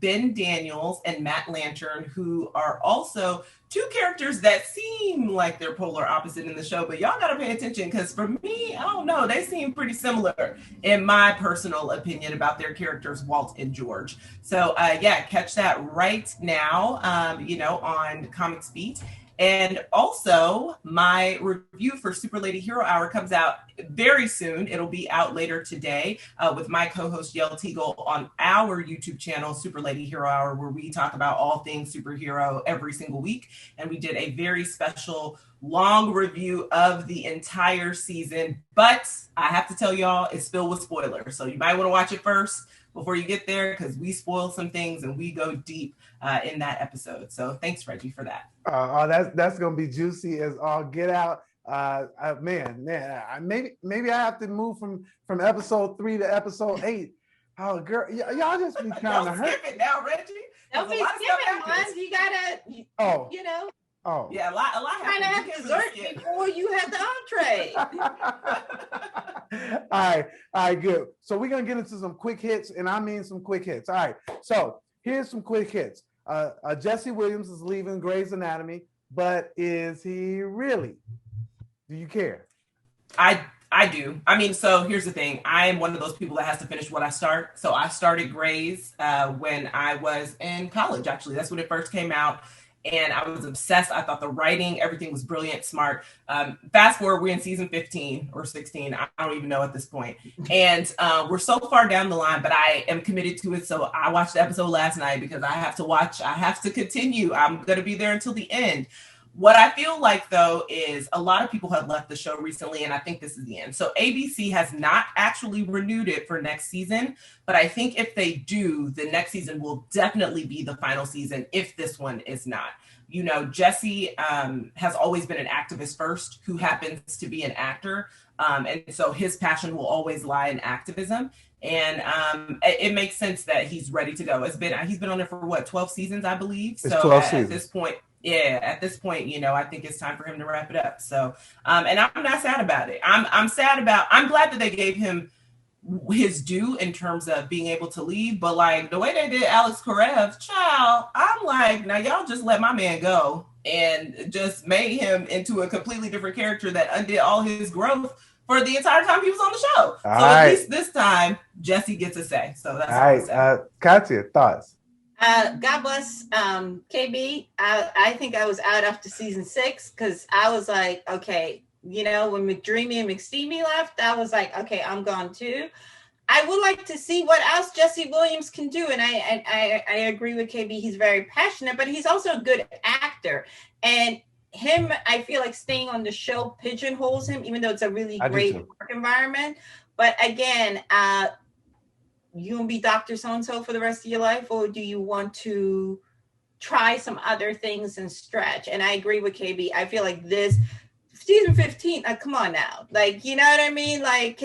Ben Daniels and Matt Lantern, who are also two characters that seem like they're polar opposite in the show, but y'all got to pay attention because for me, I don't know, they seem pretty similar in my personal opinion about their characters, Walt and George. So yeah, catch that right now, on Comics Beat. And also, my review for Super Lady Hero Hour comes out very soon. It'll be out later today with my co-host Yael Teagle on our YouTube channel, Super Lady Hero Hour, where we talk about all things superhero every single week. And we did a very special long review of the entire season. But I have to tell y'all, it's filled with spoilers. So you might want to watch it first before you get there, because we spoil some things and we go deep in that episode. So thanks, Reggie, for that. That's gonna be juicy as all get out. Maybe I have to move from episode 3 to episode 8. Oh, girl, y'all just be kind of hurt. Skip it now, Reggie. Don't be skipping ones. You gotta, Oh, yeah, a lot. Trying to have dessert before you have the entree. All right, good. So we're gonna get into some quick hits, and I mean some quick hits. All right, so here's some quick hits. Jesse Williams is leaving Grey's Anatomy, but is he really? Do you care? I do. I mean, so here's the thing. I am one of those people that has to finish what I start. So I started Grey's when I was in college, actually. That's when it first came out. And I was obsessed. I thought the writing, everything was brilliant, smart. Fast forward, we're in season 15 or 16. I don't even know at this point. And we're so far down the line, but I am committed to it. So I watched the episode last night because I have to watch. I have to continue. I'm going to be there until the end. What I feel like, though, is a lot of people have left the show recently, and I think this is the end. So ABC has not actually renewed it for next season, but I think if they do, the next season will definitely be the final season if this one is not. You know, Jesse has always been an activist first who happens to be an actor, and so his passion will always lie in activism. And it makes sense that he's ready to go. He's been on it for 12 seasons, I believe. It's so 12 at seasons. this point, at this point, I think it's time for him to wrap it up. So, and I'm not sad about it. I'm glad that they gave him his due in terms of being able to leave. But like the way they did Alex Karev, child, I'm like, now y'all just let my man go and just made him into a completely different character that undid all his growth for the entire time he was on the show. At least this time, Jesse gets a say. So that's all right. Kathia, thoughts? God bless KB. I think I was out after season 6 because I was like, okay, when McDreamy and McSteamy left, I was like, okay, I'm gone too. I would like to see what else Jesse Williams can do. And I agree with KB. He's very passionate, but he's also a good actor. And him, I feel like staying on the show pigeonholes him, even though it's a really great work environment. But again, you gonna be Dr. So-and-so for the rest of your life, or do you want to try some other things and stretch? And I agree with KB. I feel like this season 15, come on now. Like, you know what I mean? Like,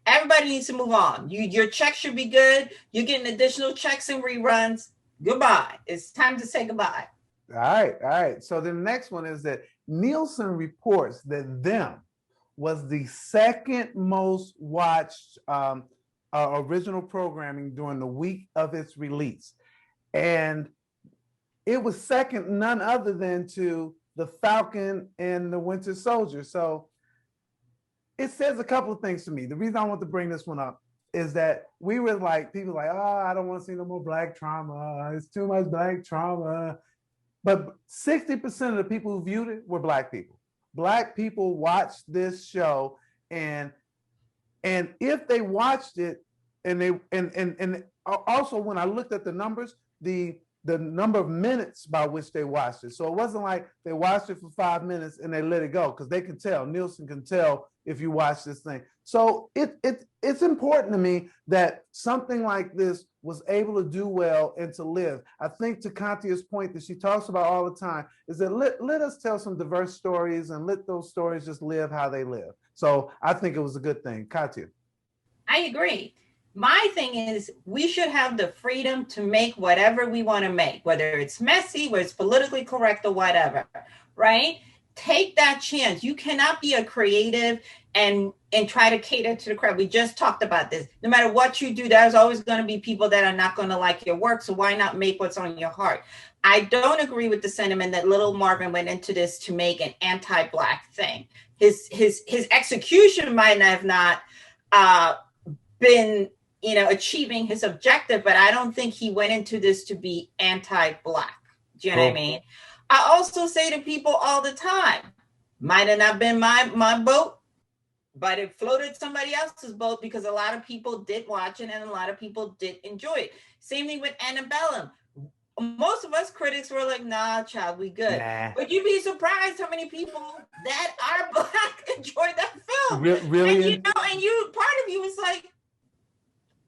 everybody needs to move on. Your check should be good. You're getting additional checks and reruns. Goodbye. It's time to say goodbye. All right. So the next one is that Nielsen reports that Them was the second most watched original programming during the week of its release. And it was second none other than to The Falcon and the Winter Soldier. So it says a couple of things to me. The reason I want to bring this one up is that we were like, people like, I don't want to see no more Black trauma. It's too much Black trauma. But 60% of the people who viewed it were Black people. Black people watched this show, and if they watched it, and also when I looked at the numbers, the number of minutes by which they watched it. So it wasn't like they watched it for 5 minutes and they let it go, because they can tell. Nielsen can tell if you watch this thing. So it's important to me that something like this was able to do well and to live. I think to Kathia's point that she talks about all the time is that let us tell some diverse stories and let those stories just live how they live. So I think it was a good thing. Kathia. I agree. My thing is we should have the freedom to make whatever we want to make, whether it's messy, whether it's politically correct or whatever, right? take that chance. You cannot be a creative and try to cater to the crowd. We just talked about this. No matter what you do, there's always going to be people that are not going to like your work. So why not make what's on your heart? I don't agree with the sentiment that Little Marvin went into this to make an anti-Black thing. His execution might have not been, achieving his objective, but I don't think he went into this to be anti-Black. Do you know what I mean? I also say to people all the time, might have not been my boat, but it floated somebody else's boat because a lot of people did watch it and a lot of people did enjoy it. Same thing with Antebellum. Most of us critics were like, nah, child, we good. Nah. But you'd be surprised how many people that are Black enjoyed that film. Really? And, part of you was like,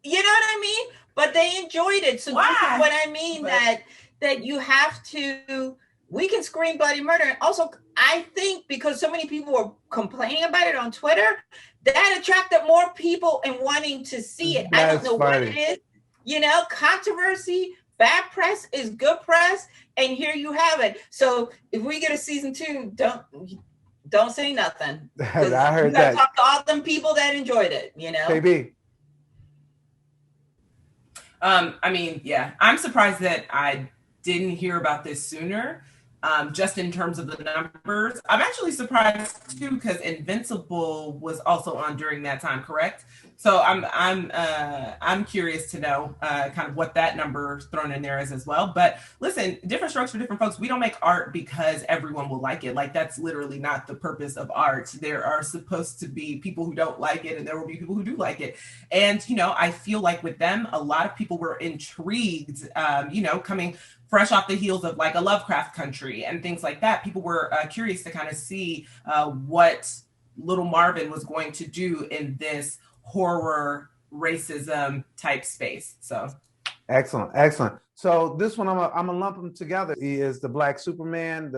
you know what I mean? But they enjoyed it. So this is what I mean, that you have to, we can scream bloody murder. And also, I think because so many people were complaining about it on Twitter, that attracted more people in wanting to see it. I don't know what it is. Controversy, bad press is good press, and here you have it. So if we get a season 2, don't say nothing. I heard that. Talk to all them people that enjoyed it. KB. I'm surprised that I didn't hear about this sooner. Just in terms of the numbers, I'm actually surprised too because Invincible was also on during that time, correct? So I'm curious to know kind of what that number thrown in there is as well. But listen, different strokes for different folks. We don't make art because everyone will like it. Like that's literally not the purpose of art. There are supposed to be people who don't like it, and there will be people who do like it. And I feel like with them, a lot of people were intrigued. Coming fresh off the heels of like a Lovecraft Country and things like that. People were curious to kind of see what Little Marvin was going to do in this horror racism type space. So excellent. So this one, I'm gonna lump them together. He is the Black Superman,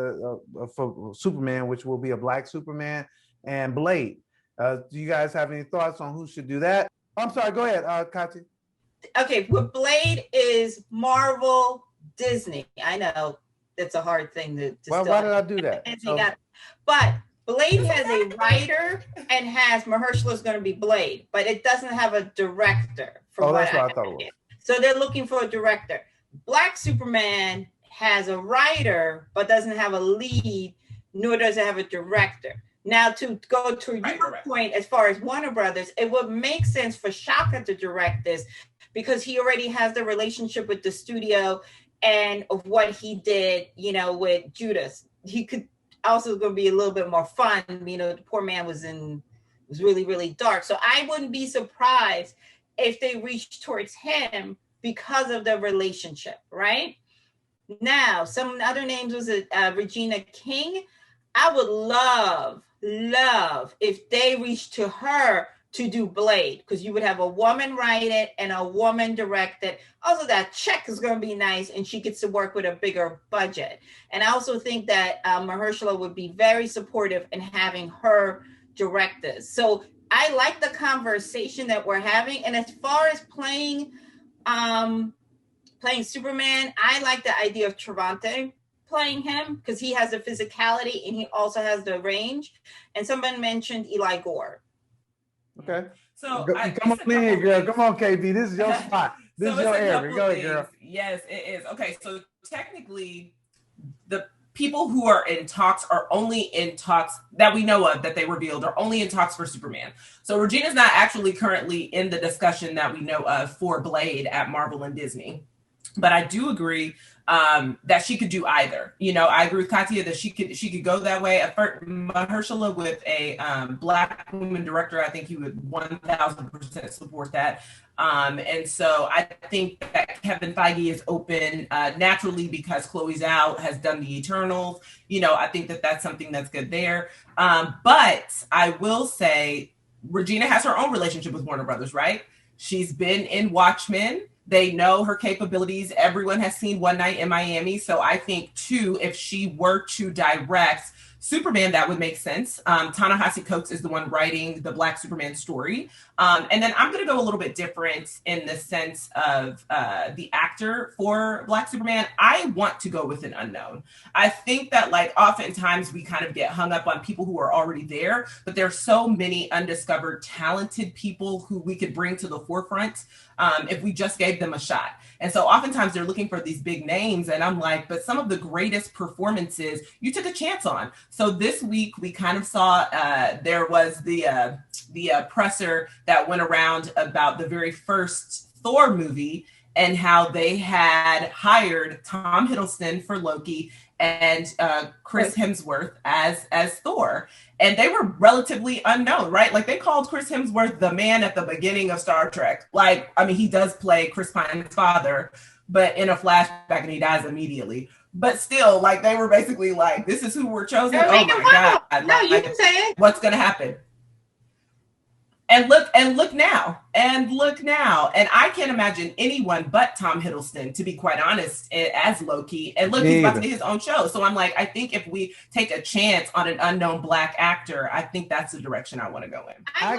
for Superman, which will be a Black Superman, and Blade. Do you guys have any thoughts on who should do that? I'm sorry, go ahead, Kathia. Okay, well, Blade is Marvel, Disney. I know it's a hard thing to why did I do that? But Blade has a writer and has Mahershala is going to be Blade, but it doesn't have a director. That's what I thought it was. So they're looking for a director. Black Superman has a writer, but doesn't have a lead, nor does it have a director. Now, to go to your point, as far as Warner Brothers, it would make sense for Shaka to direct this because he already has the relationship with the studio and of what he did, with Judas. He could also going to be a little bit more fun. The poor man was really, really dark. So I wouldn't be surprised if they reached towards him because of the relationship, right? Now, some other names was Regina King. I would love if they reached to her to do Blade, because you would have a woman write it and a woman direct it. Also, that check is going to be nice, and she gets to work with a bigger budget. And I also think that Mahershala would be very supportive in having her direct this. So I like the conversation that we're having. And as far as playing Superman, I like the idea of Trevante playing him because he has the physicality and he also has the range. And someone mentioned Eli Gore. Okay. So come on in here, girl. Come on, KB. This is your spot. This is your area. Go ahead, girl. Yes, it is. Okay, so technically, the people who are in talks are only in talks that we know of that they revealed are only in talks for Superman. So Regina's not actually currently in the discussion that we know of for Blade at Marvel and Disney. But I do agree that she could do either. I agree with Kathia that she could go that way. Mahershala with a Black woman director, I think he would 1,000% support that. And so I think that Kevin Feige is open naturally because Chloe Zhao has done the Eternals. I think that that's something that's good there. But I will say Regina has her own relationship with Warner Brothers, right? She's been in Watchmen. They know her capabilities. Everyone has seen One Night in Miami. So I think, too, if she were to direct Superman, that would make sense. Ta-Nehisi Coates is the one writing the Black Superman story. And then I'm going to go a little bit different in the sense of the actor for Black Superman. I want to go with an unknown. I think that like oftentimes we kind of get hung up on people who are already there, but there's so many undiscovered talented people who we could bring to the forefront if we just gave them a shot. And so oftentimes they're looking for these big names, and I'm like, but some of the greatest performances you took a chance on. So this week we kind of saw there was the presser that went around about the very first Thor movie and how they had hired Tom Hiddleston for Loki and Chris Hemsworth as Thor. And they were relatively unknown, right? Like they called Chris Hemsworth the man at the beginning of Star Trek. Like, I mean, he does play Chris Pine's father, but in a flashback and he dies immediately. But still, like they were basically like, this is who we're chosen. Oh my God. No, you can say it. What's gonna happen? And look now. And I can't imagine anyone but Tom Hiddleston, to be quite honest, as Loki. And look, he's about to get his own show. So I'm like, I think if we take a chance on an unknown Black actor, I think that's the direction I want to go in. I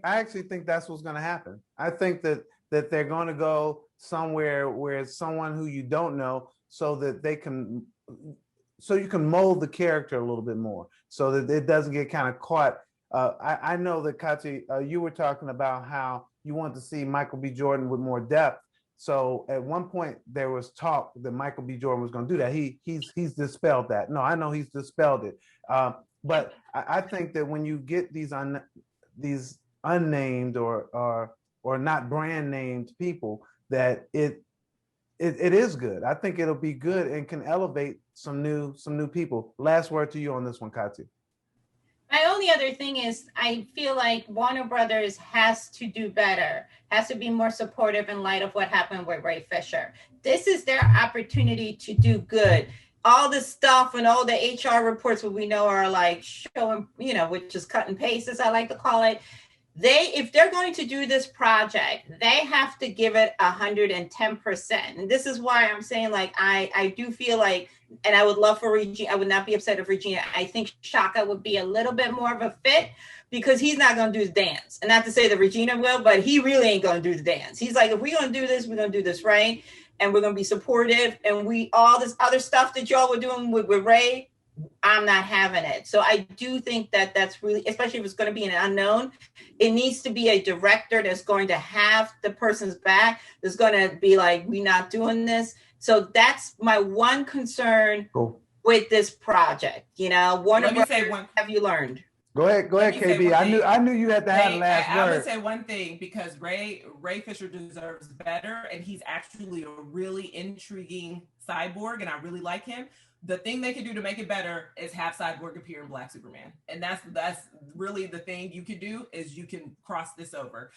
actually think that's what's going to happen. I think that they're going to go somewhere where it's someone who you don't know, so that you can mold the character a little bit more, so that it doesn't get kind of caught. I know that Kathia, you were talking about how you want to see Michael B. Jordan with more depth. So at one point there was talk that Michael B. Jordan was going to do that. He's dispelled that. No, I know he's dispelled it. But I think that when you get these unnamed or not brand named people, that it is good. I think it'll be good and can elevate some new people. Last word to you on this one, Kathia. My only other thing is I feel like Warner Brothers has to do better, has to be more supportive in light of what happened with Ray Fisher. This is their opportunity to do good. All the stuff and all the HR reports what we know are like showing, which is cut and paste, as I like to call it. If they're going to do this project, they have to give it 110%. And this is why I'm saying, like, I do feel like, and I would love for Regina, I would not be upset if Regina, I think Shaka would be a little bit more of a fit, because he's not going to do his dance. And not to say that Regina will, but he really ain't going to do the dance. He's like, if we're going to do this, we're going to do this right. And we're going to be supportive. And all this other stuff that y'all were doing with Ray, I'm not having it. So I do think that that's really, especially if it's going to be an unknown, it needs to be a director that's going to have the person's back, that's going to be like, we're not doing this. So that's my one concern with this project. Warner Brothers, have you learned? Go ahead, KB. I knew you had to have the last word. I would say one thing, because Ray Fisher deserves better, and he's actually a really intriguing cyborg, and I really like him. The thing they can do to make it better is have Cyborg appear in Black Superman. And that's really the thing you can do, is you can cross this over.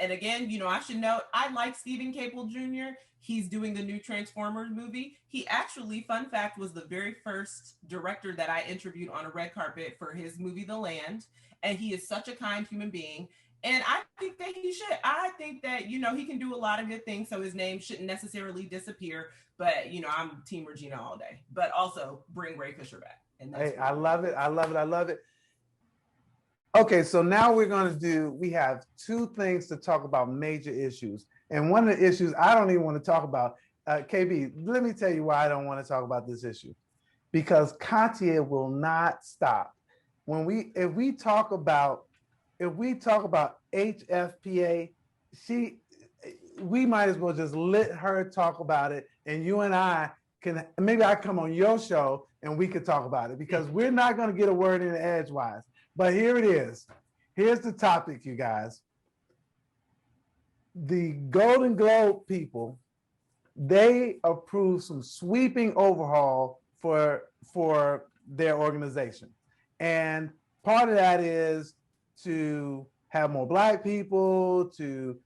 And again, I should note, I like Stephen Caple Jr. He's doing the new Transformers movie. He actually, fun fact, was the very first director that I interviewed on a red carpet for his movie, The Land. And he is such a kind human being. And I think that he should. I think that, he can do a lot of good things, so his name shouldn't necessarily disappear. But, I'm Team Regina all day. But also bring Ray Fisher back. And hey, I love it. Okay, so now we have two things to talk about, major issues. And one of the issues I don't even want to talk about, KB, let me tell you why I don't want to talk about this issue. Because Kathia will not stop. If we talk about HFPA, we might as well just let her talk about it, and you and I maybe I come on your show and we could talk about it, because we're not going to get a word in edgewise. But here it is. Here's the topic, you guys. The Golden Globe people, they approved some sweeping overhaul for their organization. And part of that is to have more Black people, to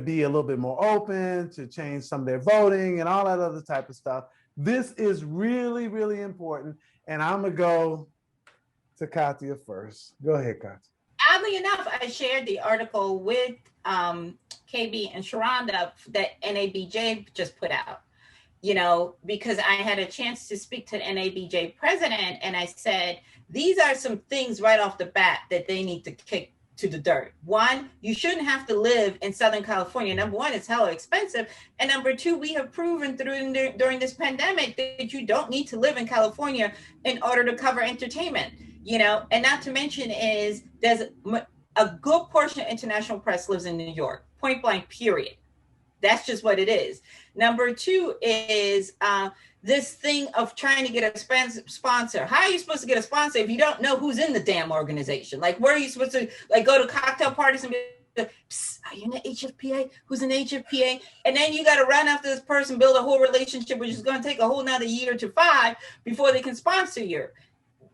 be a little bit more open, to change some of their voting and all that other type of stuff. This is really, really important. And I'm going to go to Kathia first. Go ahead, Kathia. Oddly enough, I shared the article with KB and Sharonda that NABJ just put out, because I had a chance to speak to the NABJ president, and I said, these are some things right off the bat that they need to kick to the dirt. One, you shouldn't have to live in Southern California. Number one, it's hella expensive. And number two, we have proven during this pandemic that you don't need to live in California in order to cover entertainment, you know, and not to mention is there's a good portion of international press lives in New York, point blank, period. That's just what it is. Number two is this thing of trying to get a sponsor. How are you supposed to get a sponsor if you don't know who's in the damn organization? Like, where are you supposed to like go to cocktail parties and be like, psst, are you in the HFPA? Who's in the HFPA? And then you got to run after this person, build a whole relationship, which is going to take a whole nother year to 5 before they can sponsor you.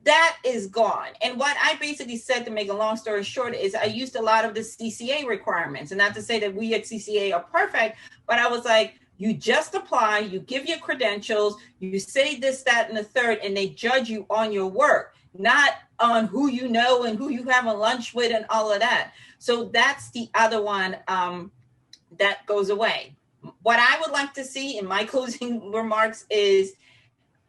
That is gone. And what I basically said, to make a long story short, is I used a lot of the CCA requirements. And not to say that we at CCA are perfect, but I was like, you just apply, you give your credentials, you say this, that, and the third, and they judge you on your work, not on who you know and who you have a lunch with and all of that. So that's the other one that goes away. What I would like to see in my closing remarks is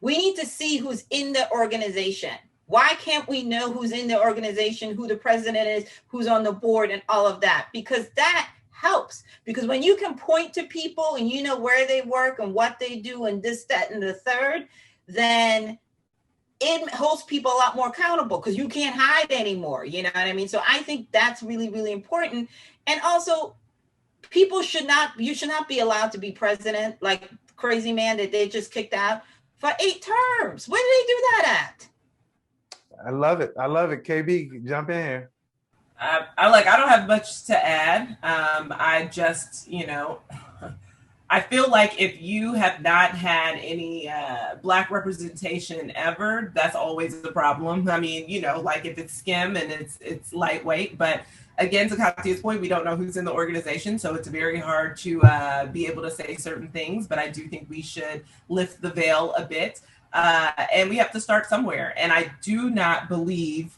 we need to see who's in the organization. Why can't we know who's in the organization, who the president is, who's on the board, and all of that? Because that helps. Because when you can point to people and you know where they work and what they do and this, that, and the third, then it holds people a lot more accountable because you can't hide anymore. You know what I mean? So I think that's really, really important. And also, you should not be allowed to be president, like crazy man that they just kicked out for 8 terms. Where did they do that at? I love it. KB, jump in here. I don't have much to add. I just, I feel like if you have not had any Black representation ever, that's always a problem. I mean, like if it's skim and it's lightweight, but again, to Kathia's point, we don't know who's in the organization, so it's very hard to be able to say certain things, but I do think we should lift the veil a bit. And we have to start somewhere. And I do not believe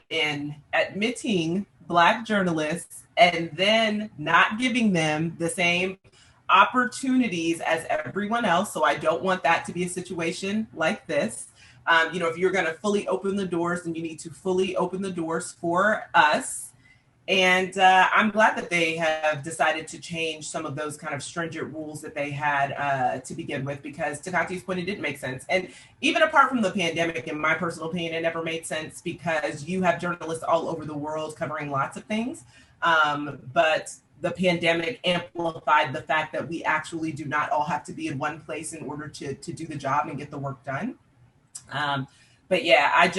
in admitting Black journalists and then not giving them the same opportunities as everyone else. So I don't want that to be a situation like this. If you're going to fully open the doors, then you need to fully open the doors for us. And I'm glad that they have decided to change some of those kind of stringent rules that they had to begin with, because to Kathia's point, it didn't make sense. And even apart from the pandemic, in my personal opinion, it never made sense because you have journalists all over the world covering lots of things. But the pandemic amplified the fact that we actually do not all have to be in one place in order to do the job and get the work done. But yeah, I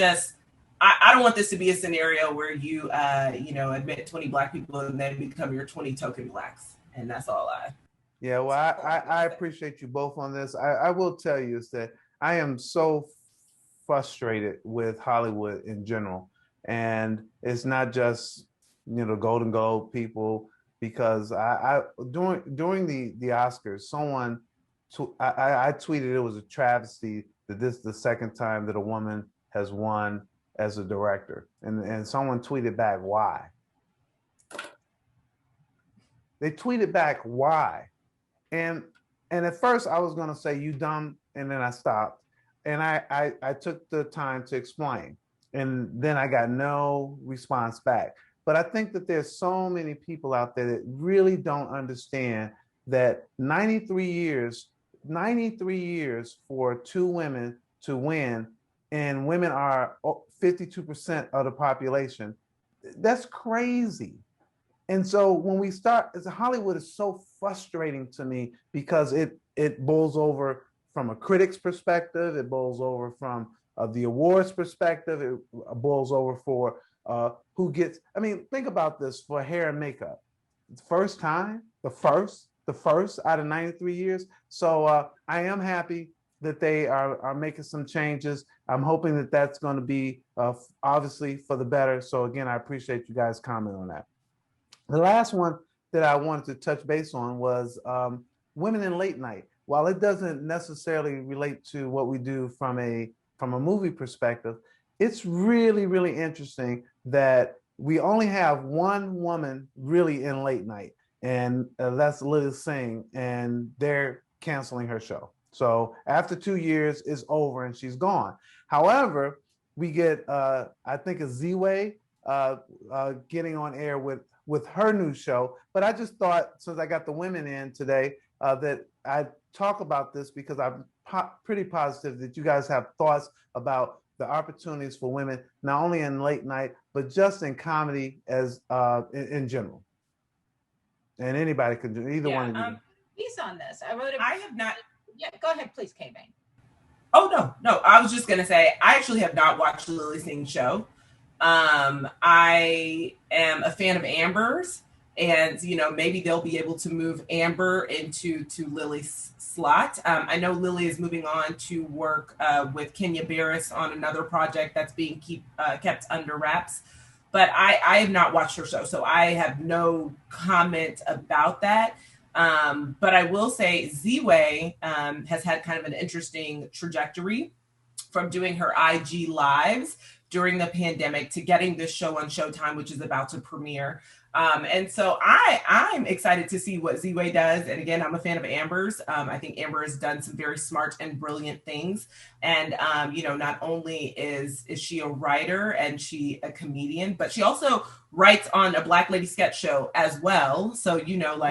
don't want this to be a scenario where you, admit 20 Black people and then become your 20 token Blacks. And that's all Yeah, well, I appreciate you both on this. I will tell you is that I am so frustrated with Hollywood in general. And it's not just, Golden Globe people, because during the Oscars, someone, I tweeted it was a travesty that this is the second time that a woman has won as a director, and someone tweeted back, why? They tweeted back, why? And at first I was gonna say, you dumb, and then I stopped, and I took the time to explain, and then I got no response back. But I think that there's so many people out there that really don't understand that 93 years for 2 women to win, and women are 52% of the population. That's crazy. And so when we start, Hollywood is so frustrating to me because it boils over from a critic's perspective, it boils over from the awards perspective, it boils over for who gets, think about this for hair and makeup. First time, the first out of 93 years. So I am happy that they are making some changes. I'm hoping that that's going to be obviously for the better. So again, I appreciate you guys' comment on that. The last one that I wanted to touch base on was women in late night. While it doesn't necessarily relate to what we do from a movie perspective, it's really, really interesting that we only have one woman really in late night, and that's Lily Singh, and they're canceling her show. So after 2 years, it's over and she's gone. However, we get I think a Z-Way getting on air with her new show. But I just thought, since I got the women in today, that I'd talk about this because I'm pretty positive that you guys have thoughts about the opportunities for women, not only in late night, but just in comedy as in general. And anybody can do either one of you. Piece on this. I wrote it. I have not. Yeah, go ahead, please, K-Bang. Oh, no. I was just going to say, I actually have not watched Lily Singh's show. I am a fan of Amber's, and, maybe they'll be able to move Amber into Lily's slot. I know Lily is moving on to work with Kenya Barris on another project that's being kept under wraps. But I have not watched her show, so I have no comment about that. But I will say Z-Way has had kind of an interesting trajectory from doing her IG lives during the pandemic to getting this show on Showtime, which is about to premiere. And so I'm excited to see what Z-Way does. And again, I'm a fan of Amber's. I think Amber has done some very smart and brilliant things. And, not only is she a writer and she a comedian, but she also writes on a Black Lady sketch show as well. So,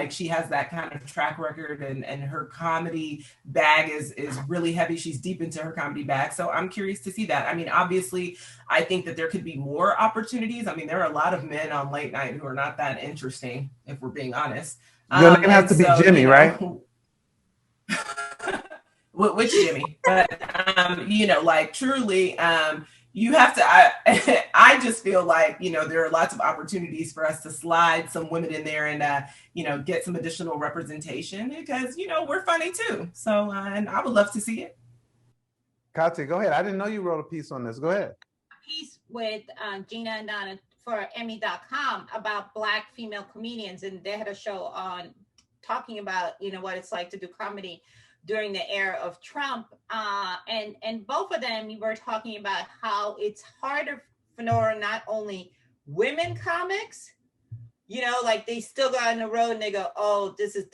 she has that kind of track record, and her comedy bag is really heavy. She's deep into her comedy bag. So I'm curious to see that. I mean, obviously, I think that there could be more opportunities. I mean, there are a lot of men on late night who are not that interesting, if we're being honest. Your name has to be Jimmy, right? Which Jimmy? But, truly, you have to, I just feel like, there are lots of opportunities for us to slide some women in there and, get some additional representation because, we're funny too. So, and I would love to see it. Kathia, go ahead. I didn't know you wrote a piece on this. Go ahead. Piece with Gina and Donna for Emmy.com about Black female comedians, and they had a show on talking about what it's like to do comedy during the era of Trump, and both of them were talking about how it's harder for not only women comics, like they still go on the road and they go, oh, this is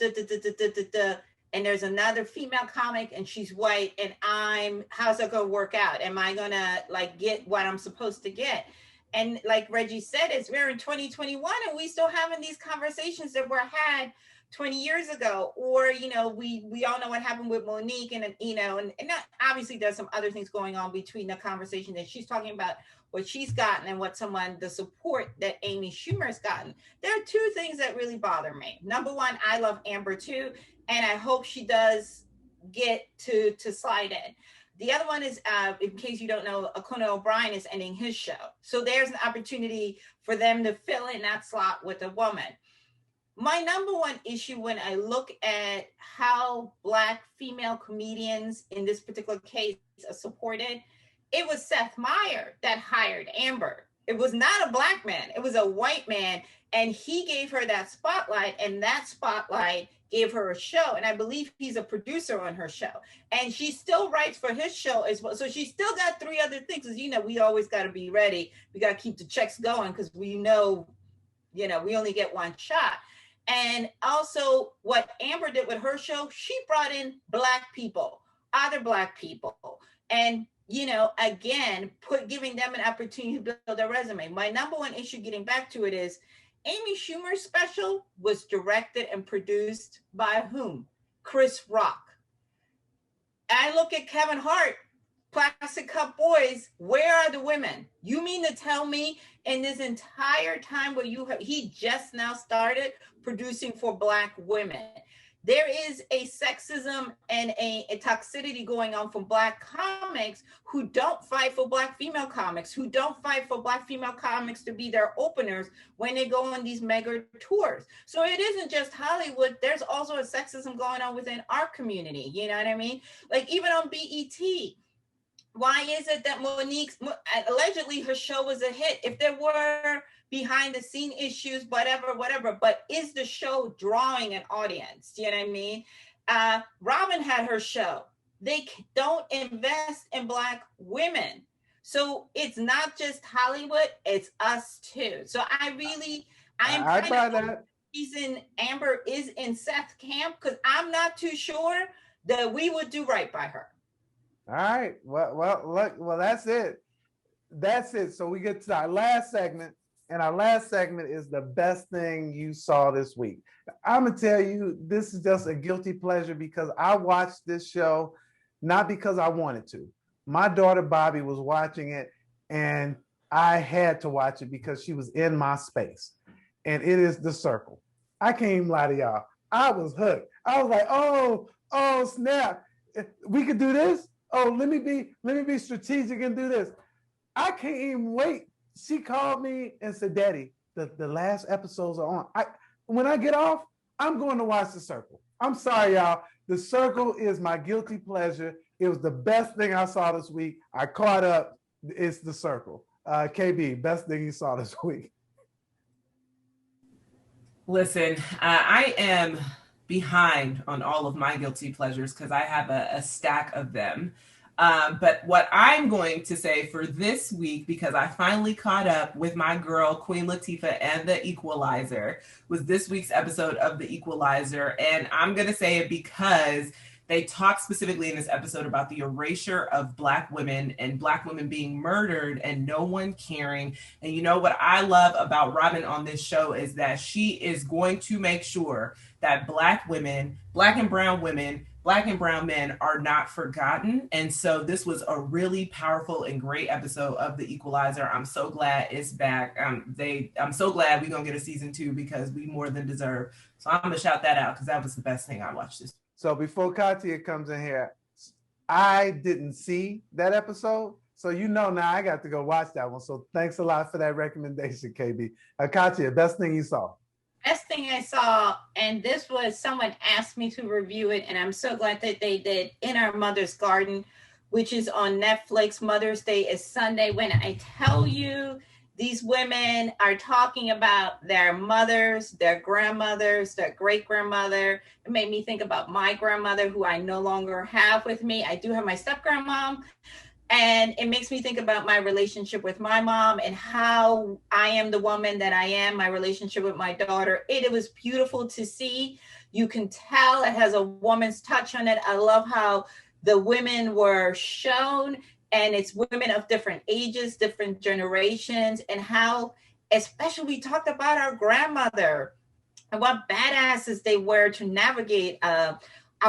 and there's another female comic and she's white, and how's that gonna work out? Am I gonna get what I'm supposed to get? And like Reggie said, we're in 2021 and we still having these conversations that were had 20 years ago. Or, we all know what happened with Monique and not, obviously there's some other things going on between the conversation that she's talking about, what she's gotten and the support that Amy Schumer's gotten. There are two things that really bother me. Number one, I love Amber too, and I hope she does get to slide in. The other one is, in case you don't know, Conan O'Brien is ending his show. So there's an opportunity for them to fill in that slot with a woman. My number one issue when I look at how Black female comedians in this particular case are supported, it was Seth Meyers that hired Amber. It was not a Black man. It was a white man. And he gave her that spotlight, and that spotlight gave her a show. And I believe he's a producer on her show. And she still writes for his show as well. So she still got three other things. As we always got to be ready. We got to keep the checks going because we know, we only get one shot. And also what Amber did with her show, she brought in Black people, other Black people. And, again, giving them an opportunity to build their resume. My number one issue, getting back to it, is Amy Schumer's special was directed and produced by whom? Chris Rock. I look at Kevin Hart, Plastic Cup Boys. Where are the women? You mean to tell me in this entire time where he just now started producing for Black women, there is a sexism and a toxicity going on from Black comics who don't fight for Black female comics, who don't fight for Black female comics to be their openers when they go on these mega tours. So it isn't just Hollywood. There's also a sexism going on within our community. You know what I mean? Like even on BET, why is it that Monique's, allegedly her show was a hit? If there were behind the scene issues, whatever, but is the show drawing an audience? You know what I mean? Robin had her show. They don't invest in Black women. So it's not just Hollywood, it's us too. So I buy that. Reason Amber is in Seth's camp, because I'm not too sure that we would do right by her. All right. Well, look. Well, that's it. that's it. So we get to our last segment, and our last segment is the best thing you saw this week. I'm gonna tell you, this is just a guilty pleasure because I watched this show not because I wanted to. My daughter Bobby was watching it, and I had to watch it because she was in my space. And it is The Circle. I can't even lie to y'all. I was hooked. I was like, oh, snap. We could do this. Oh, let me be strategic and do this. I can't even wait. She called me and said, Daddy, the last episodes are on. When I get off, I'm going to watch The Circle. I'm sorry, y'all. The Circle is my guilty pleasure. It was the best thing I saw this week. I caught up. It's The Circle. KB, best thing you saw this week. Listen, I am behind on all of my guilty pleasures because I have a stack of them. But what I'm going to say for this week, because I finally caught up with my girl, Queen Latifah and the Equalizer, was this week's episode of the Equalizer. And I'm going to say it because they talk specifically in this episode about the erasure of Black women and Black women being murdered and no one caring. And you know what I love about Robin on this show is that she is going to make sure that Black women, Black and brown women, Black and brown men are not forgotten. And so this was a really powerful and great episode of The Equalizer. I'm so glad it's back. I'm so glad we're going to get a season 2 because we more than deserve. So I'm going to shout that out because that was the best thing I watched this. So before Kathia comes in here, I didn't see that episode. So now I got to go watch that one. So thanks a lot for that recommendation, KB. Kathia, best thing you saw. Best thing I saw, and this was someone asked me to review it, and I'm so glad that they did, In Our Mother's Garden, which is on Netflix. Mother's Day is Sunday. When I tell you, these women are talking about their mothers, their grandmothers, their great-grandmother. It made me think about my grandmother, who I no longer have with me. I do have my step-grandmom. And it makes me think about my relationship with my mom and how I am the woman that I am, my relationship with my daughter. It was beautiful to see. You can tell it has a woman's touch on it. I love how the women were shown, and it's women of different ages, different generations, and how, especially we talked about our grandmother and what badasses they were to navigate a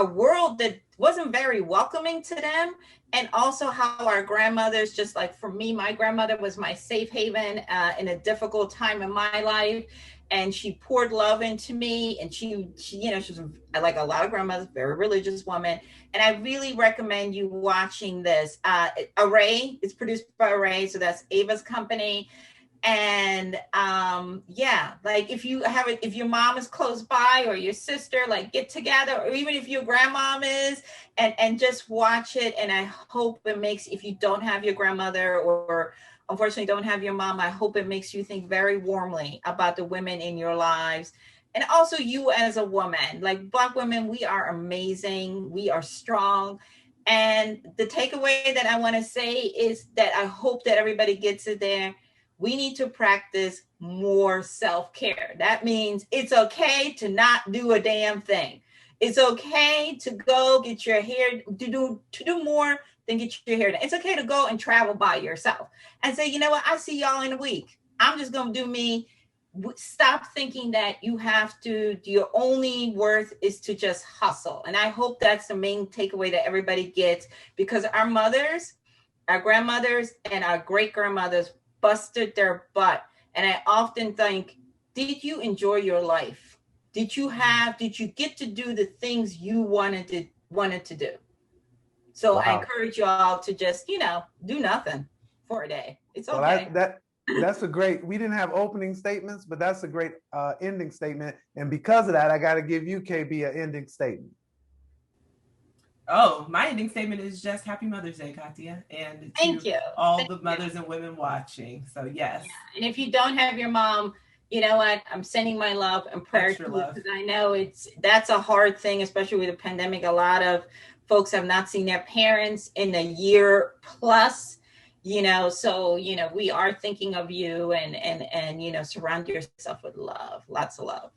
world that wasn't very welcoming to them. And also how our grandmothers, just like for me, my grandmother was my safe haven in a difficult time in my life. And she poured love into me. And she was, like a lot of grandmothers, very religious woman. And I really recommend you watching this. Array, it's produced by Array. So that's Ava's company. And like if your mom is close by or your sister, like get together, or even if your grandmom is, and just watch it. And I hope it makes, if you don't have your grandmother or unfortunately don't have your mom, I hope it makes you think very warmly about the women in your lives. And also you as a woman, like Black women, we are amazing. We are strong. And the takeaway that I want to say is that I hope that everybody gets it there. We need to practice more self-care. That means it's okay to not do a damn thing. It's okay to go get your hair, to do more than get your hair done. It's okay to go and travel by yourself and say, you know what, I see y'all in a week. I'm just going to do me. Stop thinking that you have to, your only worth is to just hustle. And I hope that's the main takeaway that everybody gets, because our mothers, our grandmothers, and our great-grandmothers busted their butt. And I often think, did you enjoy your life? Did you get to do the things you wanted to do? So wow. I encourage you all to just, do nothing for a day. It's okay. Well, that's a great, we didn't have opening statements, but that's a great ending statement. And because of that, I got to give you, KB, an ending statement. Oh, my ending statement is just Happy Mother's Day, Kathia. And thank you. All the mothers and women watching. So yes. Yeah. And if you don't have your mom, you know what? I'm sending my love and prayers to you, because I know that's a hard thing, especially with the pandemic. A lot of folks have not seen their parents in a year plus, so, we are thinking of you and surround yourself with love, lots of love.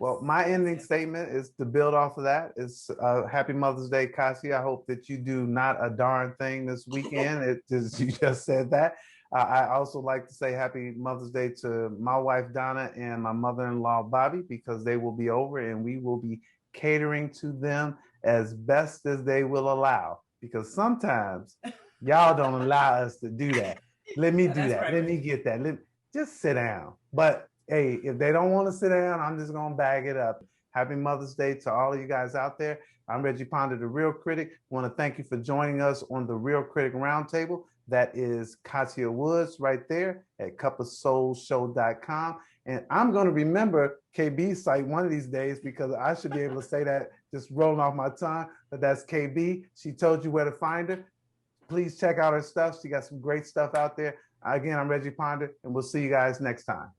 Well, my ending statement is to build off of that. It's Happy Mother's Day, Kathia. I hope that you do not a darn thing this weekend. You just said that. I also like to say happy Mother's Day to my wife, Donna, and my mother-in-law, Bobby, because they will be over and we will be catering to them as best as they will allow. Because sometimes y'all don't allow us to do that. Let me do that. Let me get that. Just sit down. But hey, if they don't want to sit down, I'm just going to bag it up. Happy Mother's Day to all of you guys out there. I'm Reggie Ponder, the Real Critic. I want to thank you for joining us on the Real Critic Roundtable. That is Kathia Woods right there at cupofsoulshow.com. And I'm going to remember KB's site one of these days because I should be able to say that just rolling off my tongue. But that's KB. She told you where to find her. Please check out her stuff. She got some great stuff out there. Again, I'm Reggie Ponder, and we'll see you guys next time.